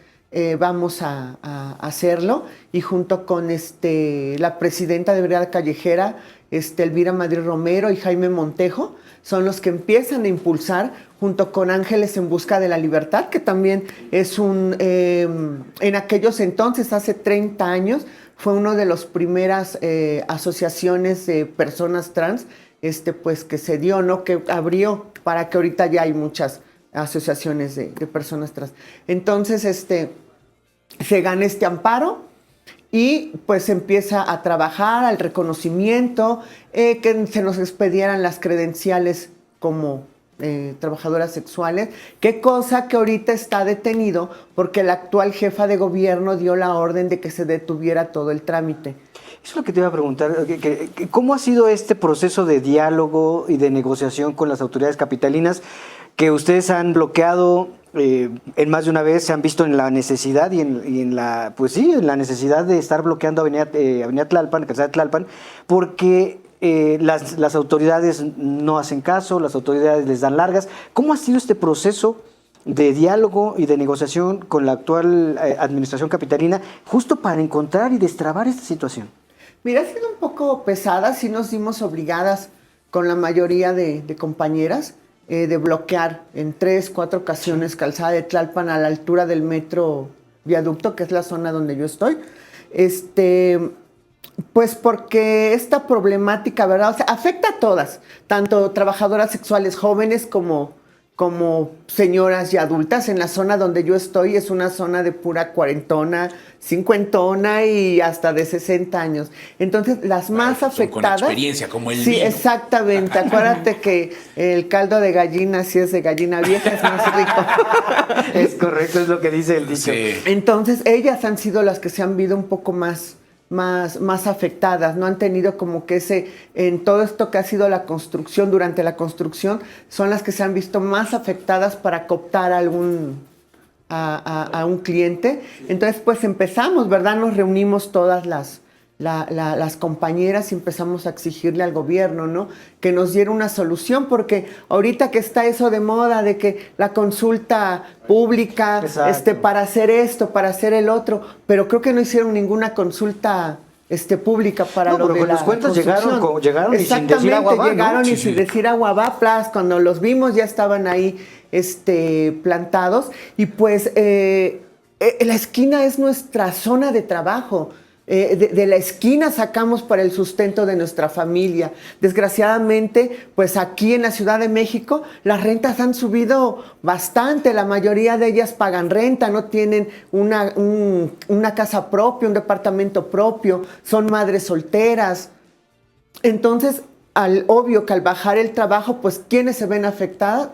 vamos a hacerlo. Y junto con la presidenta de Brigada Callejera, Elvira Madrid Romero y Jaime Montejo, son los que empiezan a impulsar, junto con Ángeles en Busca de la Libertad, que también es en aquellos entonces, hace 30 años, fue una de las primeras asociaciones de personas trans, pues que se dio, ¿no? Que abrió para que ahorita ya hay muchas asociaciones de personas trans. Entonces, se gana este amparo y pues se empieza a trabajar al reconocimiento, que se nos expedieran las credenciales como trabajadoras sexuales, qué cosa que ahorita está detenido porque la actual jefa de gobierno dio la orden de que se detuviera todo el trámite. Eso es lo que te iba a preguntar. ¿Cómo ha sido este proceso de diálogo y de negociación con las autoridades capitalinas que ustedes han bloqueado en más de una vez? Se han visto en la necesidad en la, pues sí, en la necesidad de estar bloqueando Avenida Tlalpan, Calzada de Tlalpan, porque las autoridades no hacen caso, las autoridades les dan largas. ¿Cómo ha sido este proceso de diálogo y de negociación con la actual administración capitalina justo para encontrar y destrabar esta situación? Mira, ha sido un poco pesada, sí nos vimos obligadas con la mayoría de compañeras de bloquear en 3, 4 ocasiones Calzada de Tlalpan a la altura del metro Viaducto, que es la zona donde yo estoy. Pues porque esta problemática, ¿verdad? O sea, afecta a todas, tanto trabajadoras sexuales jóvenes como señoras y adultas. En la zona donde yo estoy es una zona de pura cuarentona, cincuentona y hasta de 60 años. Entonces, las más afectadas... Con experiencia, como el Sí, vino. exactamente. Acuérdate que el caldo de gallina, si es de gallina vieja, es más rico. Es correcto, es lo que dice el dicho. Sí. Entonces, ellas han sido las que se han visto un poco más afectadas, no han tenido como que en todo esto que ha sido la construcción, durante la construcción, son las que se han visto más afectadas para cooptar a un cliente. Entonces, pues empezamos, ¿verdad? Nos reunimos todas las compañeras y empezamos a exigirle al gobierno, ¿no? Que nos diera una solución, porque ahorita que está eso de moda de que la consulta pública, para hacer esto, para hacer el otro, pero creo que no hicieron ninguna consulta pública para lo de la los cuentos llegaron y sin decir agua va, ¿no? llegaron y Sí, sin sí. decir agua va, plas, cuando los vimos ya estaban ahí plantados y pues la esquina es nuestra zona de trabajo. De la esquina sacamos para el sustento de nuestra familia. Desgraciadamente, pues aquí en la Ciudad de México, las rentas han subido bastante. La mayoría de ellas pagan renta, no tienen una casa propia, un departamento propio, son madres solteras. Entonces, obvio que al bajar el trabajo, pues, ¿quiénes se ven afectadas?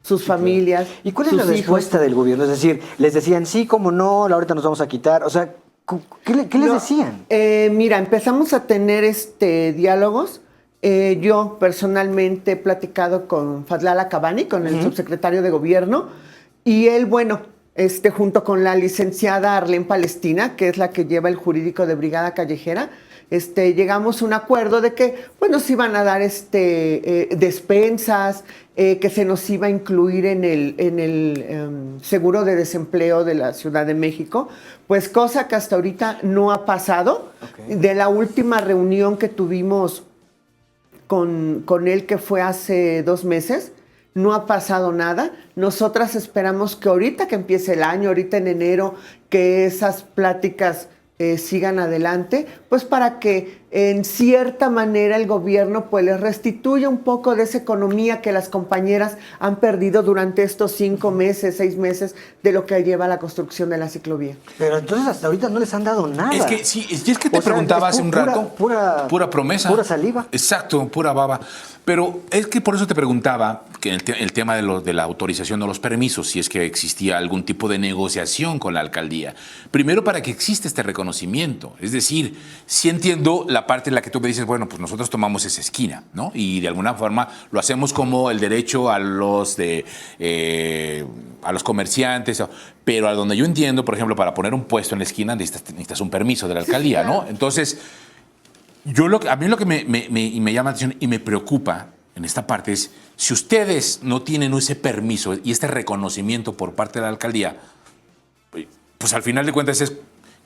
Sus familias. ¿Y cuál es la respuesta del gobierno? Es decir, les decían, sí, cómo no, ahorita nos vamos a quitar. O sea, ¿qué les decían? Mira, empezamos a tener diálogos. Yo personalmente he platicado con Fadlala Cabani, con el subsecretario de Gobierno, y él, bueno, junto con la licenciada Arlén Palestina, que es la que lleva el jurídico de Brigada Callejera, llegamos a un acuerdo de que pues, nos iban a dar despensas, que se nos iba a incluir en el seguro de desempleo de la Ciudad de México, pues cosa que hasta ahorita no ha pasado. Okay. De la última reunión que tuvimos con él, que fue hace 2 meses, no ha pasado nada. Nosotras esperamos que ahorita que empiece el año, ahorita en enero, que esas pláticas sigan adelante, pues para que en cierta manera el gobierno pues les restituye un poco de esa economía que las compañeras han perdido durante estos 5 meses, 6 meses de lo que lleva la construcción de la ciclovía. Pero entonces hasta ahorita no les han dado nada. Es que sí, es que te preguntaba hace un rato. Pura promesa. Pura saliva. Exacto, pura baba. Pero es que por eso te preguntaba que el tema de la autorización de los permisos, si es que existía algún tipo de negociación con la alcaldía. Primero, para que exista este reconocimiento. Es decir, sí entiendo la parte en la que tú me dices, bueno, pues nosotros tomamos esa esquina, ¿no? Y de alguna forma lo hacemos como el derecho a los comerciantes, pero a donde yo entiendo, por ejemplo, para poner un puesto en la esquina necesitas un permiso de la alcaldía, ¿no? Entonces, a mí lo que me llama la atención y me preocupa en esta parte es, si ustedes no tienen ese permiso y este reconocimiento por parte de la alcaldía, pues al final de cuentas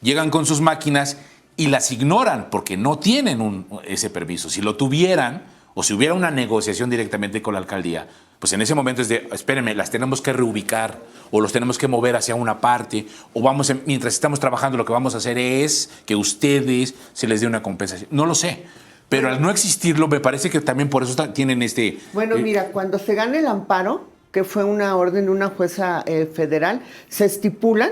llegan con sus máquinas y las ignoran porque no tienen ese permiso. Si lo tuvieran, o si hubiera una negociación directamente con la alcaldía, pues en ese momento es de, espérenme, las tenemos que reubicar o los tenemos que mover hacia una parte, o mientras estamos trabajando lo que vamos a hacer es que ustedes se les dé una compensación. No lo sé, pero al no existirlo me parece que también por eso tienen este... Bueno, mira, cuando se gana el amparo, que fue una orden de una jueza federal, se estipulan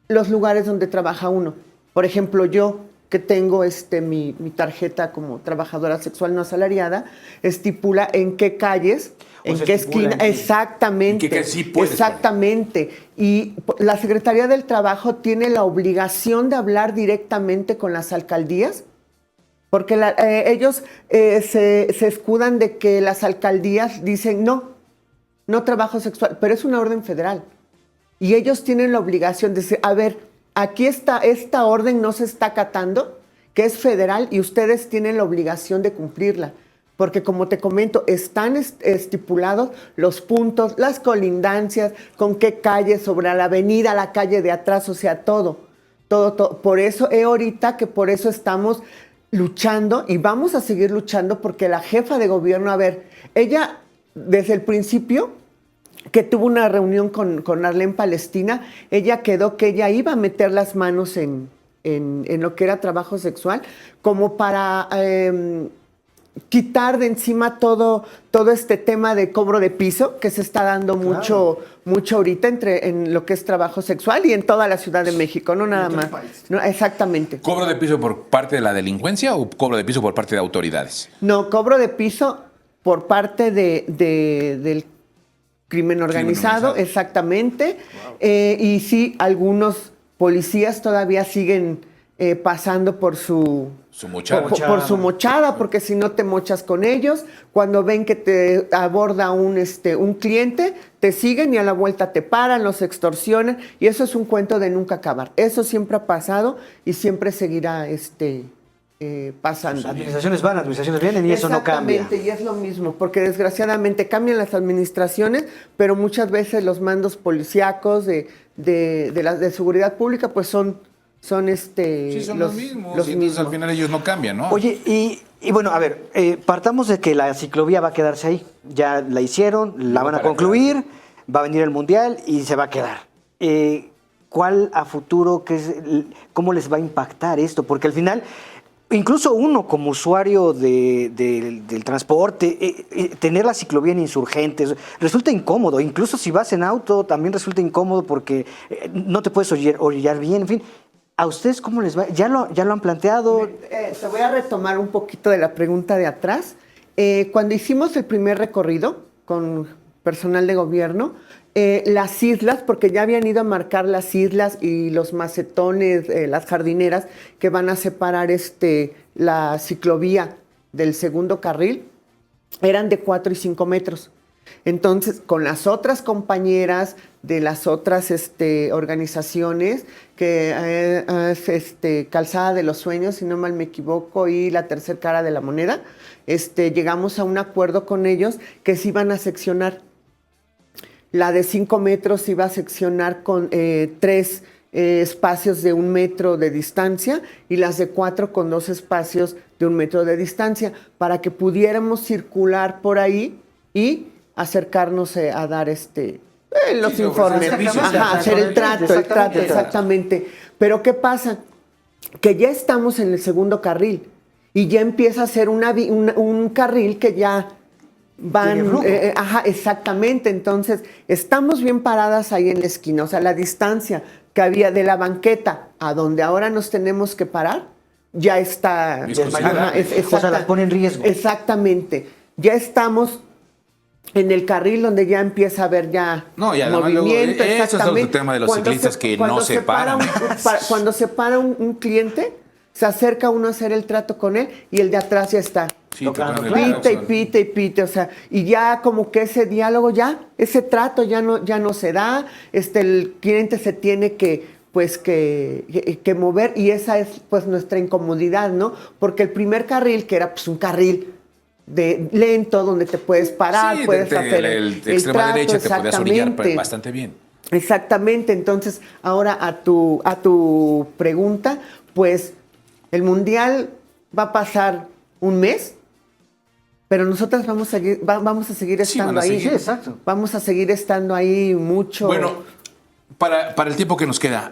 los lugares donde trabaja uno. Por ejemplo, yo que tengo mi tarjeta como trabajadora sexual no asalariada, estipula en qué calles, en qué esquina, exactamente. ¿En qué sí puedes exactamente. Y la Secretaría del Trabajo tiene la obligación de hablar directamente con las alcaldías, porque ellos se escudan de que las alcaldías dicen no trabajo sexual, pero es una orden federal. Y ellos tienen la obligación de decir, a ver, aquí esta orden no se está acatando, que es federal, y ustedes tienen la obligación de cumplirla. Porque como te comento, están estipulados los puntos, las colindancias, con qué calle, sobre la avenida, la calle de atrás, o sea, todo. Por eso ahorita que por eso estamos luchando y vamos a seguir luchando, porque la jefa de gobierno, a ver, ella desde el principio que tuvo una reunión con Arlén Palestina, ella quedó que ella iba a meter las manos en lo que era trabajo sexual, como para quitar de encima todo este tema de cobro de piso que se está dando mucho ahorita en lo que es trabajo sexual y en toda la Ciudad de México, no nada más. No, exactamente. ¿Cobro de piso por parte de la delincuencia o cobro de piso por parte de autoridades? No, cobro de piso por parte del crimen organizado, exactamente. Wow. Y sí, algunos policías todavía siguen pasando por su mochada. Por su mochada, porque si no te mochas con ellos, cuando ven que te aborda un cliente, te siguen y a la vuelta te paran, los extorsionan, y eso es un cuento de nunca acabar. Eso siempre ha pasado y siempre seguirá pasando. Administraciones van, administraciones vienen y eso no cambia. Exactamente, y es lo mismo, porque desgraciadamente cambian las administraciones, pero muchas veces los mandos policíacos de seguridad pública pues son los mismos. Los mismos. Al final ellos no cambian, ¿no? Oye, y bueno, a ver, partamos de que la ciclovía va a quedarse ahí. Ya la hicieron, la van a concluir, va a venir el Mundial y se va a quedar. ¿Cuál a futuro, cómo les va a impactar esto? Porque al final, incluso uno como usuario del transporte, tener la ciclovía en Insurgentes resulta incómodo. Incluso si vas en auto también resulta incómodo porque no te puedes orillar bien, en fin. ¿A ustedes cómo les va? ¿Ya lo han planteado? Te voy a retomar un poquito de la pregunta de atrás. Cuando hicimos el primer recorrido con personal de gobierno, las islas, porque ya habían ido a marcar las islas y los macetones, las jardineras que van a separar la ciclovía del segundo carril, eran de 4 y 5 metros. Entonces, con las otras compañeras de las otras organizaciones, que es Calzada de los Sueños, si no mal me equivoco, y la Tercer Cara de la Moneda, llegamos a un acuerdo con ellos que se iban a seccionar. La de 5 metros se iba a seccionar con 3 espacios de 1 metro de distancia y las de 4 con 2 espacios de 1 metro de distancia, para que pudiéramos circular por ahí y acercarnos a dar los informes, hacer el trato, exactamente. Pero ¿qué pasa? que ya estamos en el segundo carril y ya empieza a ser un carril que ya van, ajá, exactamente. Entonces, estamos bien paradas ahí en la esquina. O sea, la distancia que había de la banqueta a donde ahora nos tenemos que parar, ya está. Ajá, o sea, las pone en riesgo. Exactamente. Ya estamos en el carril donde ya empieza a haber ya movimiento. Eso es otro tema de los ciclistas que no se paran. Cuando se para un cliente, se acerca uno a hacer el trato con él y el de atrás ya está. Sí, Pite y pite, o sea, y ya como que ese diálogo ese trato ya no se da, el cliente se tiene que mover y esa es pues nuestra incomodidad, ¿no? Porque el primer carril, que era pues un carril de lento, donde te puedes parar, sí, puedes hacer el extrema trato, derecha te podías orillar bastante bien. Exactamente, entonces ahora a tu pregunta, pues el Mundial va a pasar un mes, pero nosotras vamos a seguir estando ahí. Sí, exacto. Vamos a seguir estando ahí mucho. Bueno, para el tiempo que nos queda,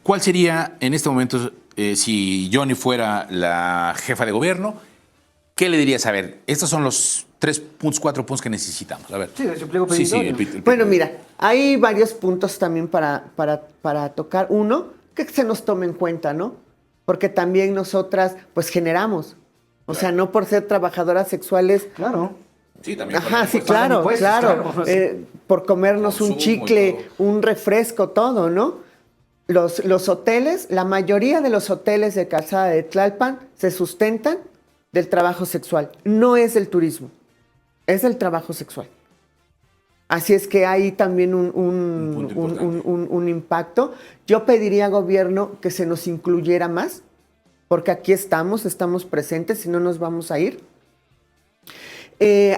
¿cuál sería en este momento, si Johnny fuera la jefa de gobierno, qué le dirías? A ver, estos son los 4 puntos que necesitamos. A ver. Sí, el pliego petitorio. Bueno, mira, hay varios puntos también para tocar. Uno, que se nos tome en cuenta, ¿no? Porque también nosotras, pues, generamos. O sea, no por ser trabajadoras sexuales. Claro. Sí, también. Ajá, sí, claro. Por comernos Consumo un chicle, un refresco, todo, ¿no? Los hoteles, la mayoría de los hoteles de Calzada de Tlalpan se sustentan del trabajo sexual. No es del turismo, es del trabajo sexual. Así es que hay también un impacto. Yo pediría al gobierno que se nos incluyera más, porque aquí estamos presentes y no nos vamos a ir.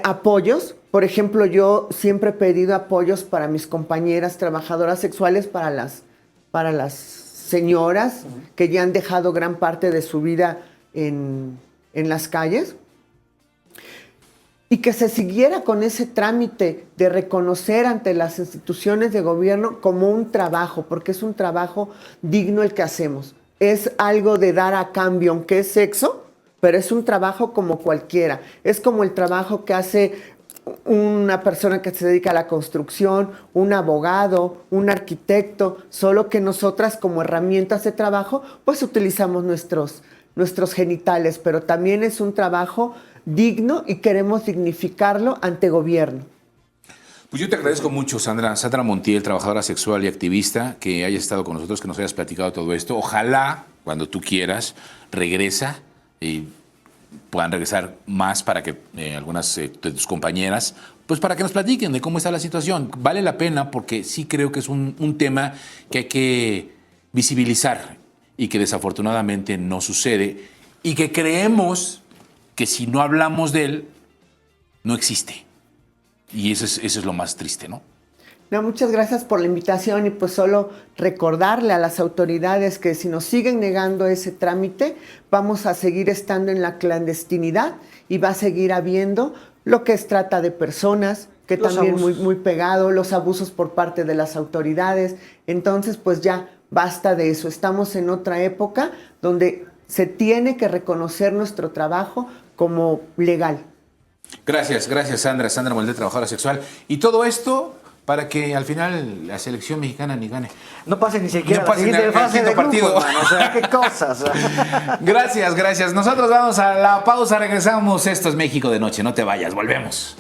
Apoyos, por ejemplo, yo siempre he pedido apoyos para mis compañeras trabajadoras sexuales, para las señoras que ya han dejado gran parte de su vida en las calles, y que se siguiera con ese trámite de reconocer ante las instituciones de gobierno como un trabajo, porque es un trabajo digno el que hacemos. Es algo de dar a cambio, aunque es sexo, pero es un trabajo como cualquiera. Es como el trabajo que hace una persona que se dedica a la construcción, un abogado, un arquitecto, solo que nosotras como herramientas de trabajo, pues utilizamos nuestros genitales, pero también es un trabajo digno y queremos dignificarlo ante gobierno. Pues yo te agradezco mucho, Sandra Montiel, trabajadora sexual y activista, que hayas estado con nosotros, que nos hayas platicado todo esto. Ojalá, cuando tú quieras, regresa y puedan regresar más para que algunas de tus compañeras, pues para que nos platiquen de cómo está la situación. Vale la pena porque sí creo que es un tema que hay que visibilizar y que desafortunadamente no sucede y que creemos que si no hablamos de él, no existe. Y eso es lo más triste, ¿no? No, muchas gracias por la invitación y pues solo recordarle a las autoridades que si nos siguen negando ese trámite, vamos a seguir estando en la clandestinidad y va a seguir habiendo lo que es trata de personas, que los también muy, muy pegado, los abusos por parte de las autoridades. Entonces, pues ya basta de eso. Estamos en otra época donde se tiene que reconocer nuestro trabajo como legal. Gracias, Sandra Montiel, trabajadora sexual. Y todo esto para que al final la selección mexicana ni gane. No pase ni siquiera la siguiente fase de partido. Grupos, o sea, qué cosas. Gracias. Nosotros vamos a la pausa, regresamos. Esto es México de Noche. No te vayas, volvemos.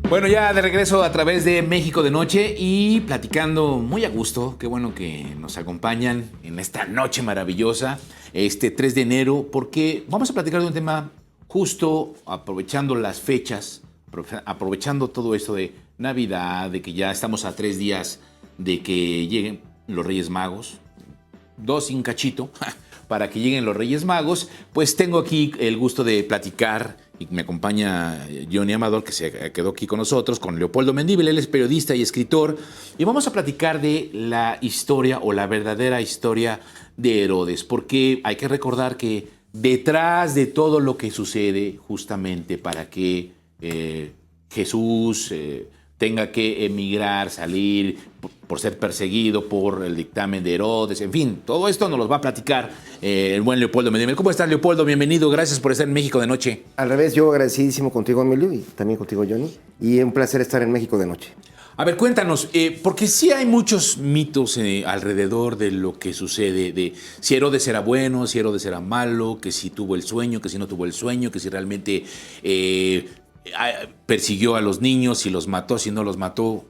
Bueno, ya de regreso a través de México de Noche y platicando muy a gusto. Qué bueno que nos acompañan en esta noche maravillosa, este 3 de enero, porque vamos a platicar de un tema justo aprovechando las fechas, aprovechando todo esto de Navidad, de que ya estamos a 3 días de que lleguen los Reyes Magos, 2 sin cachito, para que lleguen los Reyes Magos. Pues tengo aquí el gusto de platicar y me acompaña Johnny Amador, que se quedó aquí con nosotros, con Leopoldo Mendívil. Él es periodista y escritor. Y vamos a platicar de la historia o la verdadera historia de Herodes. Porque hay que recordar que detrás de todo lo que sucede justamente para que Jesús tenga que emigrar, salir por ser perseguido por el dictamen de Herodes, en fin, todo esto nos lo va a platicar el buen Leopoldo Medina. ¿Cómo estás, Leopoldo? Bienvenido, gracias por estar en México de Noche. Al revés, yo agradecidísimo contigo, Emilio, y también contigo, Johnny, y un placer estar en México de Noche. A ver, cuéntanos, porque sí hay muchos mitos alrededor de lo que sucede, de si Herodes era bueno, si Herodes era malo, que si tuvo el sueño, que si no tuvo el sueño, que si realmente persiguió a los niños, si los mató, si no los mató.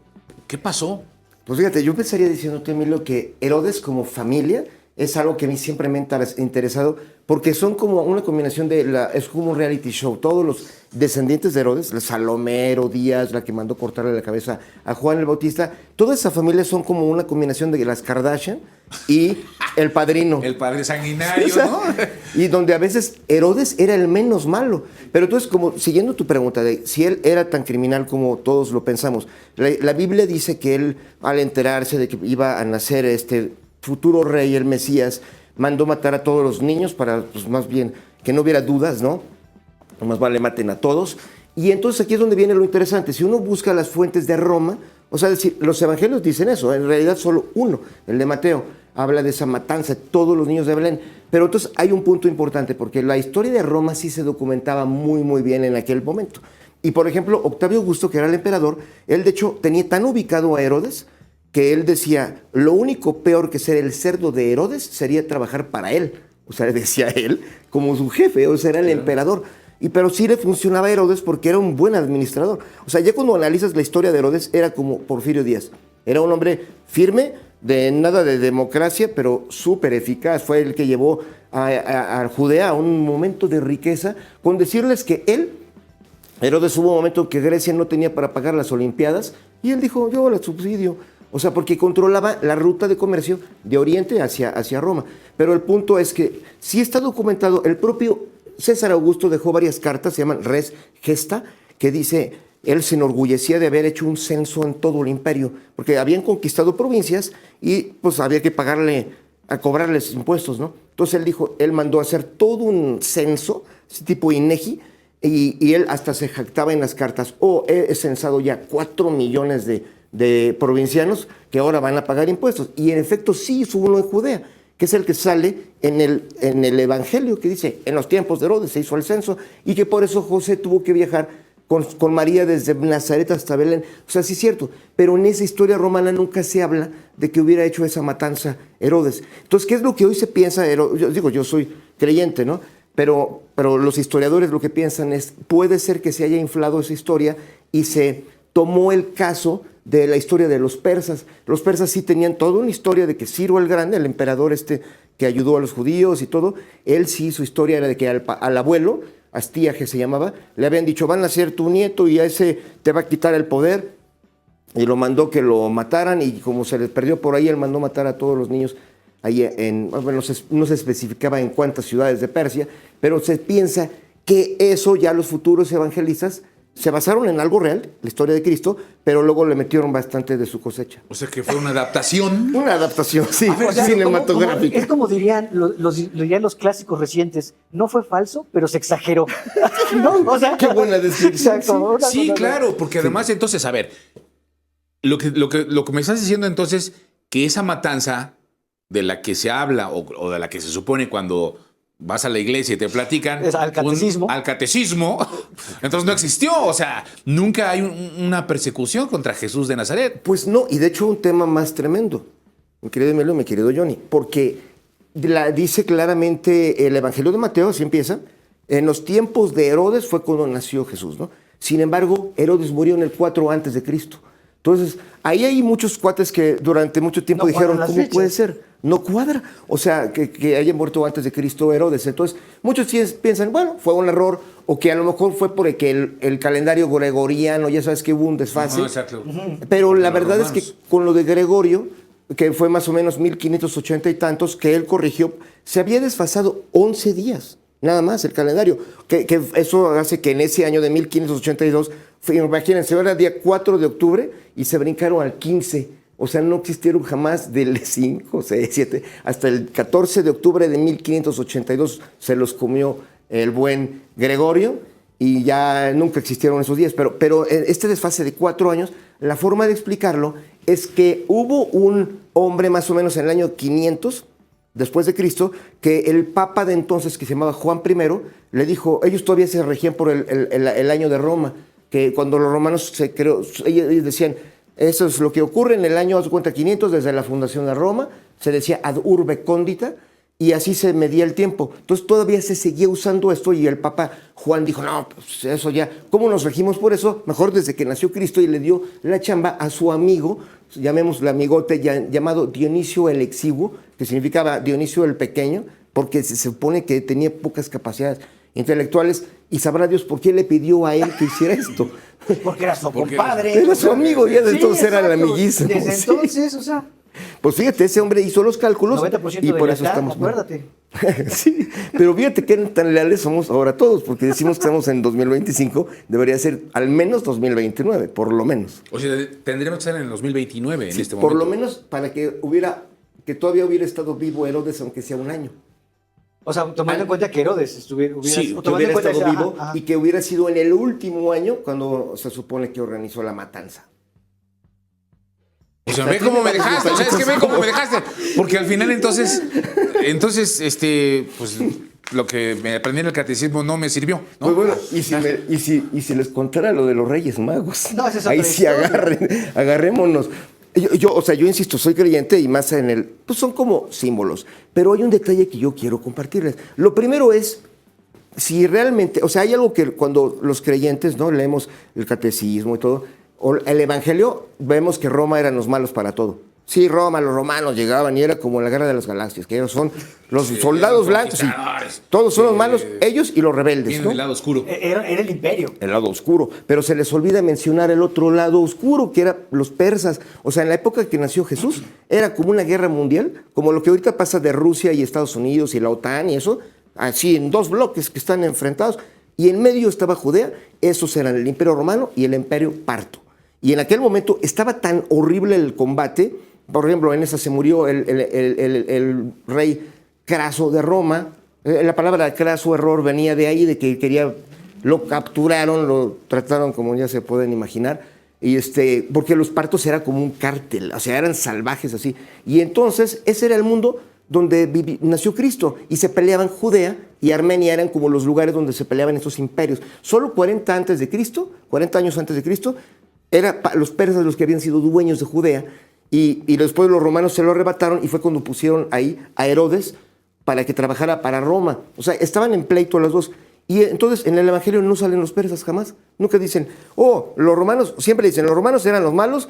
¿Qué pasó? Pues fíjate, yo empezaría diciéndote, Emilio, que Herodes como familia es algo que a mí siempre me ha interesado, porque son como una combinación es como un reality show. Todos los descendientes de Herodes, Salomé, Herodías, la que mandó cortarle la cabeza a Juan el Bautista, toda esa familia son como una combinación de las Kardashian y el padrino. El padre sanguinario, ¿no? Y donde a veces Herodes era el menos malo. Pero entonces, como siguiendo tu pregunta de si él era tan criminal como todos lo pensamos, la Biblia dice que él, al enterarse de que iba a nacer este futuro rey, el Mesías, mandó matar a todos los niños para, pues más bien, que no hubiera dudas, ¿no? Más vale maten a todos. Y entonces aquí es donde viene lo interesante. Si uno busca las fuentes de Roma, o sea, decir, los evangelios dicen eso, en realidad solo uno, el de Mateo, habla de esa matanza de todos los niños de Belén. Pero entonces hay un punto importante, porque la historia de Roma sí se documentaba muy, muy bien en aquel momento. Y por ejemplo, Octavio Augusto, que era el emperador, él de hecho tenía tan ubicado a Herodes, que él decía, lo único peor que ser el cerdo de Herodes sería trabajar para él. O sea, decía él, como su jefe, o sea, era el emperador. Pero sí le funcionaba a Herodes porque era un buen administrador. O sea, ya cuando analizas la historia de Herodes, era como Porfirio Díaz. Era un hombre firme, de nada de democracia, pero súper eficaz. Fue el que llevó a Judea a un momento de riqueza, con decirles que Herodes, hubo un momento que Grecia no tenía para pagar las Olimpiadas, y él dijo, yo la subsidio. O sea, porque controlaba la ruta de comercio de Oriente hacia Roma. Pero el punto es que sí está documentado, el propio César Augusto dejó varias cartas, se llaman res gesta, que dice, él se enorgullecía de haber hecho un censo en todo el imperio, porque habían conquistado provincias y pues había que cobrarles impuestos, ¿no? Entonces él dijo, él mandó a hacer todo un censo, tipo INEGI, y él hasta se jactaba en las cartas, he censado ya 4 millones de provincianos que ahora van a pagar impuestos. Y en efecto sí hizo uno en Judea, que es el que sale en el Evangelio, que dice, en los tiempos de Herodes se hizo el censo, y que por eso José tuvo que viajar con María desde Nazaret hasta Belén. O sea, sí es cierto, pero en esa historia romana nunca se habla de que hubiera hecho esa matanza Herodes. Entonces, ¿qué es lo que hoy se piensa? Yo soy creyente, ¿no? Pero los historiadores lo que piensan es, puede ser que se haya inflado esa historia y se tomó el caso de la historia de los persas. Los persas sí tenían toda una historia de que Ciro el Grande, el emperador que ayudó a los judíos y todo, él sí, su historia era de que al abuelo, Astíages se llamaba, le habían dicho, van a ser tu nieto y a ese te va a quitar el poder, y lo mandó que lo mataran, y como se les perdió por ahí, él mandó matar a todos los niños ahí no se especificaba en cuántas ciudades de Persia, pero se piensa que eso ya los futuros evangelistas se basaron en algo real, la historia de Cristo, pero luego le metieron bastante de su cosecha. O sea que fue una adaptación. Una adaptación, sí, O sea, cinematográfica. Es como dirían los clásicos recientes, no fue falso, pero se exageró. ¿No? O sea, qué buena descripción. Exacto, Sí, claro, porque además entonces, a ver, lo que me estás diciendo entonces, que esa matanza de la que se habla o de la que se supone cuando vas a la iglesia y te platican es al catecismo. Al catecismo, entonces no existió. O sea, nunca hay una persecución contra Jesús de Nazaret. Pues no, y de hecho un tema más tremendo, mi querido Emilio, mi querido Johnny, porque dice claramente el Evangelio de Mateo, así empieza, en los tiempos de Herodes fue cuando nació Jesús, ¿no? Sin embargo, Herodes murió en el 4 antes de Cristo. Entonces, ahí hay muchos cuates que durante mucho tiempo dijeron, ¿cómo puede ser? No cuadra. O sea, que haya muerto antes de Cristo Herodes. Entonces, muchos piensan, bueno, fue un error, o que a lo mejor fue porque el calendario gregoriano, ya sabes que hubo un desfase. Exacto. Pero la verdad es que con lo de Gregorio, que fue más o menos 1580 y tantos, que él corrigió, se había desfasado 11 días. Nada más el calendario, que eso hace que en ese año de 1582, imagínense, era día 4 de octubre y se brincaron al 15 O sea, no existieron jamás del 5, 6, 7, hasta el 14 de octubre de 1582 se los comió el buen Gregorio y ya nunca existieron esos días. Pero este desfase de 4 años, la forma de explicarlo es que hubo un hombre más o menos en el año 500 después de Cristo, que el papa de entonces, que se llamaba Juan I, le dijo, ellos todavía se regían por el año de Roma, que cuando los romanos se creó, ellos decían, eso es lo que ocurre en el año, haz de cuenta, 500, desde la fundación de Roma, se decía ad urbe condita, y así se medía el tiempo. Entonces todavía se seguía usando esto, y el Papa Juan dijo, no, pues eso ya, ¿cómo nos regimos por eso? Mejor desde que nació Cristo, y le dio la chamba a su amigo, llamémosle amigote, llamado Dionisio el Exiguo, que significaba Dionisio el Pequeño, porque se supone que tenía pocas capacidades intelectuales, y sabrá Dios por qué le pidió a él que hiciera esto. Porque era su compadre. Era su amigo, ya de entonces era el exacto. amiguísimo. Desde sí. entonces, o sea, Pues fíjate, ese hombre hizo los cálculos 90% y de por eso lealtad, estamos mal. acuérdate. Sí, pero fíjate qué tan leales somos ahora todos, porque decimos que estamos en 2025, debería ser al menos 2029, por lo menos. O sea, tendríamos que estar en el 2029 en Sí, este momento. por lo menos para que todavía hubiera estado vivo Herodes, aunque sea un año. O sea, tomando en cuenta que Herodes hubiera, Sí, que tomando hubiera en cuenta estado ese- vivo y que hubiera sido en el último año cuando se supone que organizó la matanza. O sea, ve cómo me dejaste, o sea, es que ve cómo me dejaste. Porque al final entonces, pues lo que me aprendí en el catecismo no me sirvió, ¿no? Pues bueno, y si les contara lo de los Reyes Magos, No, esa es otra ahí sí historia. agarrémonos. Yo insisto, soy creyente y más pues son como símbolos, pero hay un detalle que yo quiero compartirles. Lo primero es, si realmente, o sea, hay algo que cuando los creyentes, ¿no? Leemos el catecismo y todo, o el evangelio, vemos que Roma eran los malos para todo. Sí, Roma, los romanos llegaban y era como la guerra de las galaxias, que ellos son los soldados blancos y todos son los malos, ellos y los rebeldes, Tienen ¿no? el lado oscuro. Era el imperio. El lado oscuro, pero se les olvida mencionar el otro lado oscuro, que era los persas. O sea, en la época que nació Jesús, era como una guerra mundial, como lo que ahorita pasa de Rusia y Estados Unidos y la OTAN y eso, así en dos bloques que están enfrentados, y en medio estaba Judea, esos eran el Imperio Romano y el Imperio Parto. Y en aquel momento estaba tan horrible el combate, por ejemplo, en esa se murió el rey Craso de Roma. La palabra Craso, error, venía de ahí, de que lo capturaron, lo trataron como ya se pueden imaginar, y porque los partos era como un cártel, o sea, eran salvajes así. Y entonces ese era el mundo donde nació Cristo, y se peleaban Judea y Armenia, eran como los lugares donde se peleaban esos imperios. Solo 40 años antes de Cristo, eran los persas los que habían sido dueños de Judea, y después los romanos se lo arrebataron, y fue cuando pusieron ahí a Herodes para que trabajara para Roma. O sea, estaban en pleito los dos. Y entonces en el Evangelio no salen los persas jamás. Nunca dicen, los romanos, siempre dicen, los romanos eran los malos,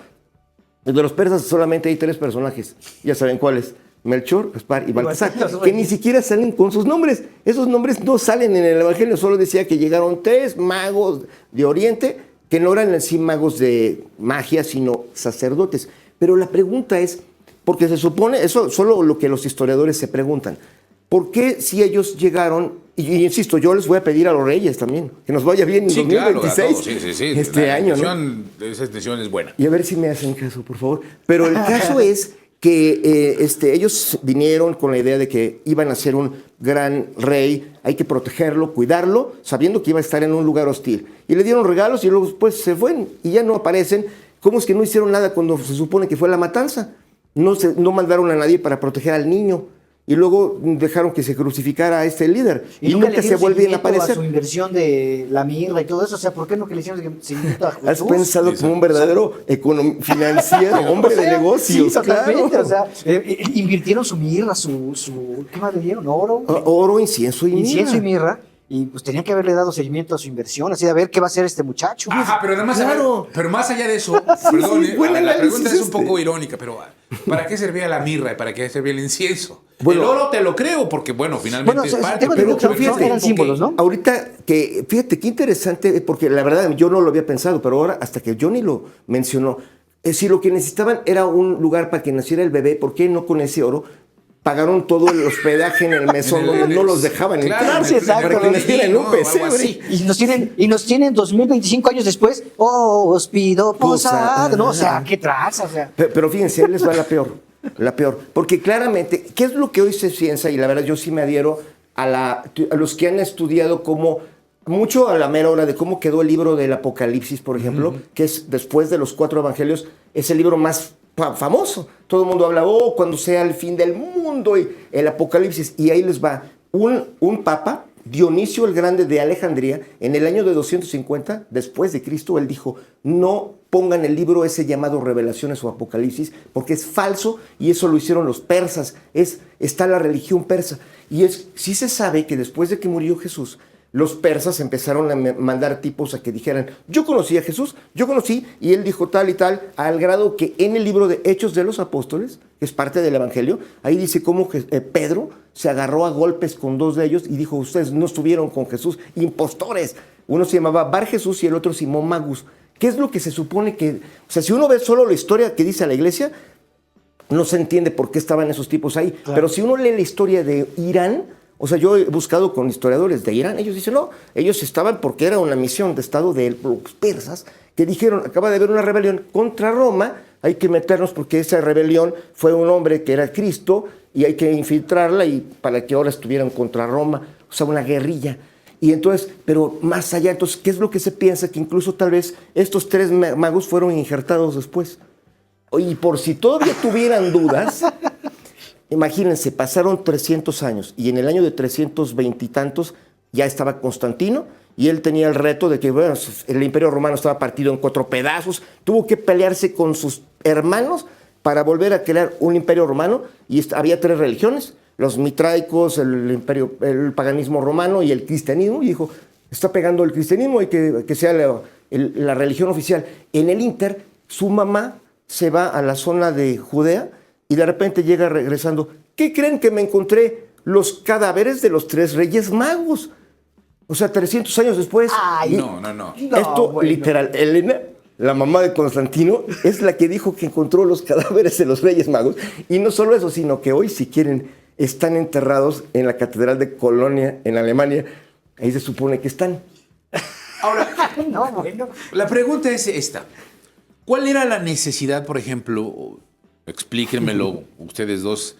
y de los persas solamente hay 3 personajes. Ya saben cuáles: Melchor, Gaspar y Baltasar, que ni siquiera salen con sus nombres. Esos nombres no salen en el Evangelio, solo decía que llegaron 3 magos de Oriente, que no eran así magos de magia, sino sacerdotes. Pero la pregunta es, porque se supone, eso solo lo que los historiadores se preguntan, ¿por qué si ellos llegaron, y insisto, yo les voy a pedir a los reyes también, que nos vaya bien en 2026, este año, ¿no? Esa intención es buena. Y a ver si me hacen caso, por favor. Pero el caso es que ellos vinieron con la idea de que iban a ser un gran rey, hay que protegerlo, cuidarlo, sabiendo que iba a estar en un lugar hostil. Y le dieron regalos y luego después se fueron y ya no aparecen. ¿Cómo es que no hicieron nada cuando se supone que fue la matanza? No mandaron a nadie para proteger al niño. Y luego dejaron que se crucificara a este líder. Y nunca se vuelven a aparecer. A su inversión de la mirra y todo eso. O sea, ¿por qué no que le hicieron seguimiento a Jesús? Has pensado como un verdadero financiero, hombre de negocios. Sí, totalmente. Claro. O sea, invirtieron su mirra, ¿qué más le dieron? Oro. Oro, incienso y mirra. Incienso y mirra. Y pues tenían que haberle dado seguimiento a su inversión, así de a ver qué va a hacer este muchacho. Ajá, pero además, Claro. pero más allá de eso, perdón, buen la análisis pregunta es un poco irónica, pero ¿para qué servía la mirra y para qué servía el incienso? Bueno, el oro te lo creo, porque bueno, finalmente es parte. tengo entendido que fíjate, eran símbolos, ¿no? Ahorita fíjate qué interesante, porque la verdad yo no lo había pensado, pero ahora hasta que Johnny lo mencionó, si lo que necesitaban era un lugar para que naciera el bebé, ¿por qué no con ese oro pagaron todo el hospedaje en el mesón donde no los dejaban entrar. Sí, exacto. Para que nacieran en un algo pesebre. así. Y nos tienen 2025 años después, os pido posada, ¿no? O sea, qué traza, o sea. Pero fíjense, ahí les va la peor. La peor. Porque claramente, ¿qué es lo que hoy se piensa? Y la verdad, yo sí me adhiero a los que han estudiado cómo, mucho a la mera hora de cómo quedó el libro del Apocalipsis, por ejemplo, que es después de los 4 evangelios, es el libro más famoso. Todo el mundo habla, cuando sea el fin del mundo y el Apocalipsis. Y ahí les va. Un papa, Dionisio el Grande de Alejandría, en el año de 250 después de Cristo, él dijo, no pongan el libro ese llamado Revelaciones o Apocalipsis, porque es falso, y eso lo hicieron los persas. Está la religión persa. Y sí se sabe que después de que murió Jesús, los persas empezaron a mandar tipos a que dijeran, yo conocí a Jesús, yo conocí, y él dijo tal y tal, al grado que en el libro de Hechos de los Apóstoles, que es parte del Evangelio, ahí dice cómo Pedro se agarró a golpes con 2 de ellos y dijo, ustedes no estuvieron con Jesús, impostores. Uno se llamaba Bar Jesús y el otro Simón Magus. ¿Qué es lo que se supone que...? O sea, si uno ve solo la historia que dice la iglesia, no se entiende por qué estaban esos tipos ahí. Claro. Pero si uno lee la historia de Irán, o sea, yo he buscado con historiadores de Irán, ellos dicen, no, ellos estaban porque era una misión de Estado de los persas, que dijeron, acaba de haber una rebelión contra Roma, hay que meternos porque esa rebelión fue un hombre que era Cristo y hay que infiltrarla y para que ahora estuvieran contra Roma, o sea, una guerrilla. Y entonces, pero más allá, entonces, ¿qué es lo que se piensa? Que incluso tal vez estos 3 magos fueron injertados después. Y por si todavía tuvieran dudas, imagínense, pasaron 300 años y en el año de 320 y tantos ya estaba Constantino y él tenía el reto de que, bueno, el Imperio Romano estaba partido en 4 pedazos, tuvo que pelearse con sus hermanos para volver a crear un Imperio Romano y había 3 religiones, los mitraicos, el paganismo romano y el cristianismo, y dijo, está pegando el cristianismo y que sea la religión oficial. En el Inter, su mamá se va a la zona de Judea y de repente llega regresando. ¿Qué creen que me encontré? Los cadáveres de los 3 reyes magos. O sea, 300 años después. Ay, no. Esto, bueno. literal, Elena, la mamá de Constantino, es la que dijo que encontró los cadáveres de los reyes magos. Y no solo eso, sino que hoy, si quieren, están enterrados en la Catedral de Colonia, en Alemania. Ahí se supone que están. Ahora, No, bueno. la pregunta es esta. ¿Cuál era la necesidad, por ejemplo, explíquenmelo ustedes dos,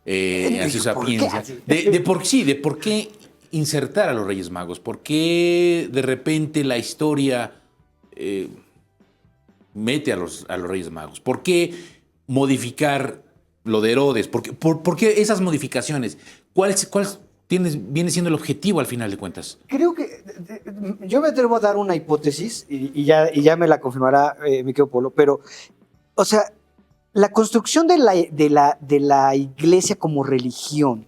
a su sapiencia, de por qué insertar a los Reyes Magos? ¿Por qué de repente la historia mete a los Reyes Magos? ¿Por qué modificar lo de Herodes? ¿Por qué esas modificaciones? ¿Cuál viene siendo el objetivo al final de cuentas? Creo que yo me atrevo a dar una hipótesis y ya me la confirmará mi querido Polo, pero, o sea, la construcción de la iglesia como religión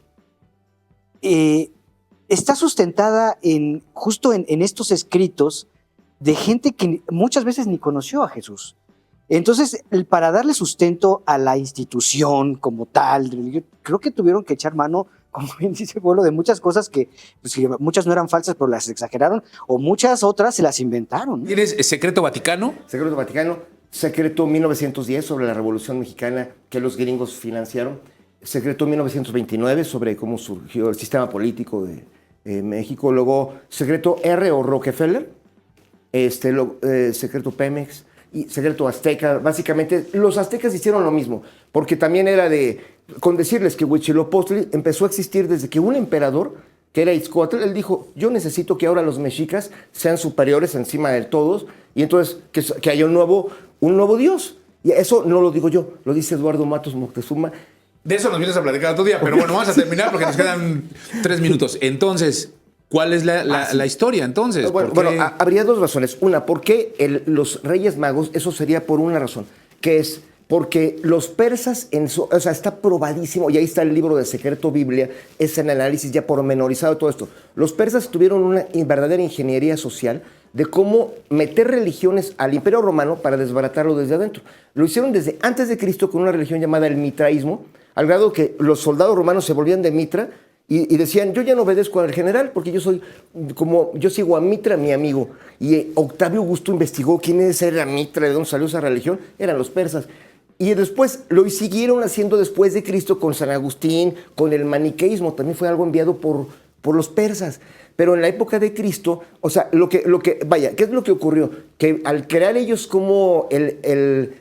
está sustentada justo en estos escritos de gente que muchas veces ni conoció a Jesús. Entonces, para darle sustento a la institución como tal, creo que tuvieron que echar mano, como bien dice Pueblo, de muchas cosas que muchas no eran falsas, pero las exageraron, o muchas otras se las inventaron. ¿Tienes Secreto Vaticano? Secreto Vaticano, Secreto 1910 sobre la Revolución Mexicana que los gringos financiaron, Secreto 1929 sobre cómo surgió el sistema político de México, luego Secreto R o Rockefeller, Secreto Pemex y Secreto Azteca. Básicamente los aztecas hicieron lo mismo, porque también era con decirles que Huitzilopochtli empezó a existir desde que un emperador, que era Itzcoatl, él dijo, yo necesito que ahora los mexicas sean superiores encima de todos, y entonces que haya un nuevo dios. Y eso no lo digo yo, lo dice Eduardo Matos Moctezuma. De eso nos vienes a platicar otro día, pero bueno, vamos a terminar porque nos quedan 3 minutos. Entonces, ¿cuál es la historia entonces? Bueno, habría 2 razones. Una, ¿por qué los Reyes Magos? Eso sería por una razón, que es porque los persas, o sea, está probadísimo, y ahí está el libro de Secreto Biblia, es el análisis ya pormenorizado de todo esto. Los persas tuvieron una verdadera ingeniería social de cómo meter religiones al Imperio Romano para desbaratarlo desde adentro. Lo hicieron desde antes de Cristo con una religión llamada el mitraísmo, al grado que los soldados romanos se volvían de Mitra y decían, yo ya no obedezco al general porque yo sigo a Mitra, mi amigo. Y Octavio Augusto investigó quién era Mitra, de dónde salió esa religión, eran los persas. Y después lo siguieron haciendo después de Cristo con San Agustín, con el maniqueísmo, también fue algo enviado por los persas. Pero en la época de Cristo, o sea, vaya, ¿qué es lo que ocurrió? Que al crear ellos como el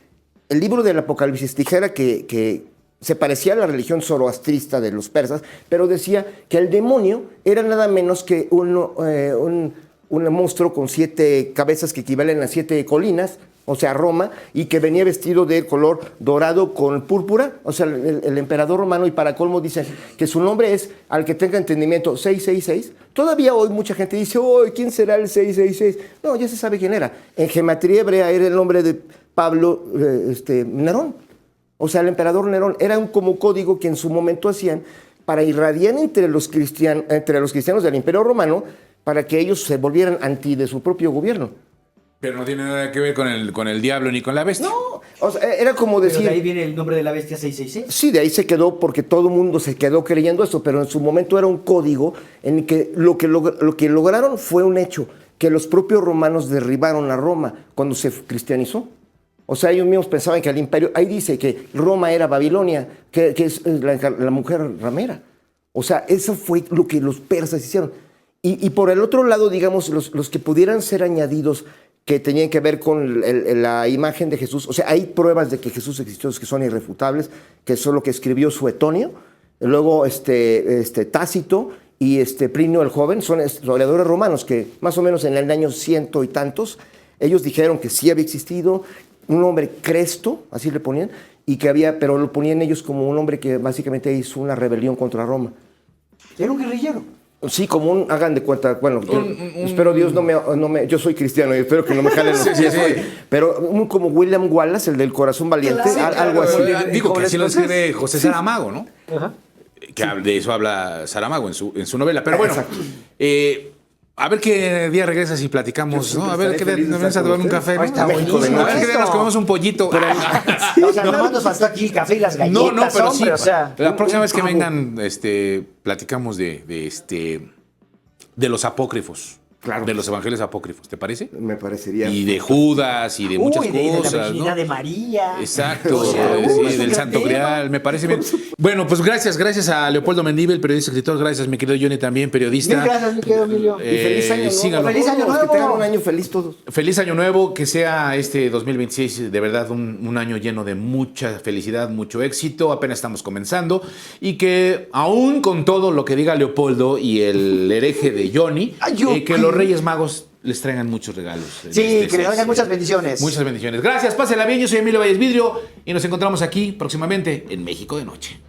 libro del Apocalipsis, dijera que se parecía a la religión zoroastrista de los persas, pero decía que el demonio era nada menos que un monstruo con 7 cabezas que equivalen a 7 colinas, o sea, Roma, y que venía vestido de color dorado con púrpura, o sea, el emperador romano, y para colmo dicen que su nombre es, al que tenga entendimiento, 666. Todavía hoy mucha gente dice, ¿quién será el 666? No, ya se sabe quién era. En gematría hebrea era el nombre de Pablo Nerón. O sea, el emperador Nerón era un como código que en su momento hacían para irradiar entre los cristianos del Imperio Romano, para que ellos se volvieran anti de su propio gobierno. Pero no tiene nada que ver con el diablo ni con la bestia. No, o sea, era como decir... Pero de ahí viene el nombre de la bestia 666. Sí, de ahí se quedó porque todo el mundo se quedó creyendo eso, pero en su momento era un código en el que lo que lograron fue un hecho, que los propios romanos derribaron a Roma cuando se cristianizó. O sea, ellos mismos pensaban que el imperio... Ahí dice que Roma era Babilonia, que es la mujer ramera. O sea, eso fue lo que los persas hicieron. Y por el otro lado, digamos, los que pudieran ser añadidos que tenían que ver con la imagen de Jesús. O sea, hay pruebas de que Jesús existió que son irrefutables, que es lo que escribió Suetonio, luego Tácito y Plinio el Joven, son historiadores romanos que más o menos en el año 100 y tantos, ellos dijeron que sí había existido un hombre Cresto, así le ponían, y que había, pero lo ponían ellos como un hombre que básicamente hizo una rebelión contra Roma. Era un guerrillero. Sí, como hagan de cuenta, bueno, espero Dios no me, yo soy cristiano y espero que no me jalen los pies hoy, pero como William Wallace, el del corazón valiente, algo así. Digo que así lo escribe José Saramago, ¿no? Ajá. Que de eso habla Saramago en su novela. Pero bueno, a ver qué día regresas y platicamos, ¿no? A ver qué día nos vamos a tomar un café, ¿no? Está buenísimo. A ver qué día nos comemos un pollito. O sea, nomás nos faltó aquí el café y las galletas, No, pero hombre, sí. o sea. La próxima vez que vengan, platicamos de los apócrifos. Claro. De los evangelios apócrifos, ¿te parece? Me parecería. Y de Judas y de muchas de la cosas, virginidad ¿no? de María. Exacto, es del un Santo gran tema. Grial, me parece bien. Bueno, pues gracias a Leopoldo Mendívil, periodista, escritor, gracias mi querido Johnny también, periodista. Mil gracias, mi querido Emilio. Y feliz año nuevo. Síganlo. Feliz año nuevo. Que tengan un año feliz todos. Feliz año nuevo, que sea este 2026 de verdad un año lleno de mucha felicidad, mucho éxito, apenas estamos comenzando, y que aún con todo lo que diga Leopoldo y el hereje de Johnny, que los Reyes Magos les traigan muchos regalos. Sí, que les traigan muchas bendiciones. Muchas bendiciones. Gracias, pásenla bien, yo soy Emilio Valles Vidrio y nos encontramos aquí próximamente en México de Noche.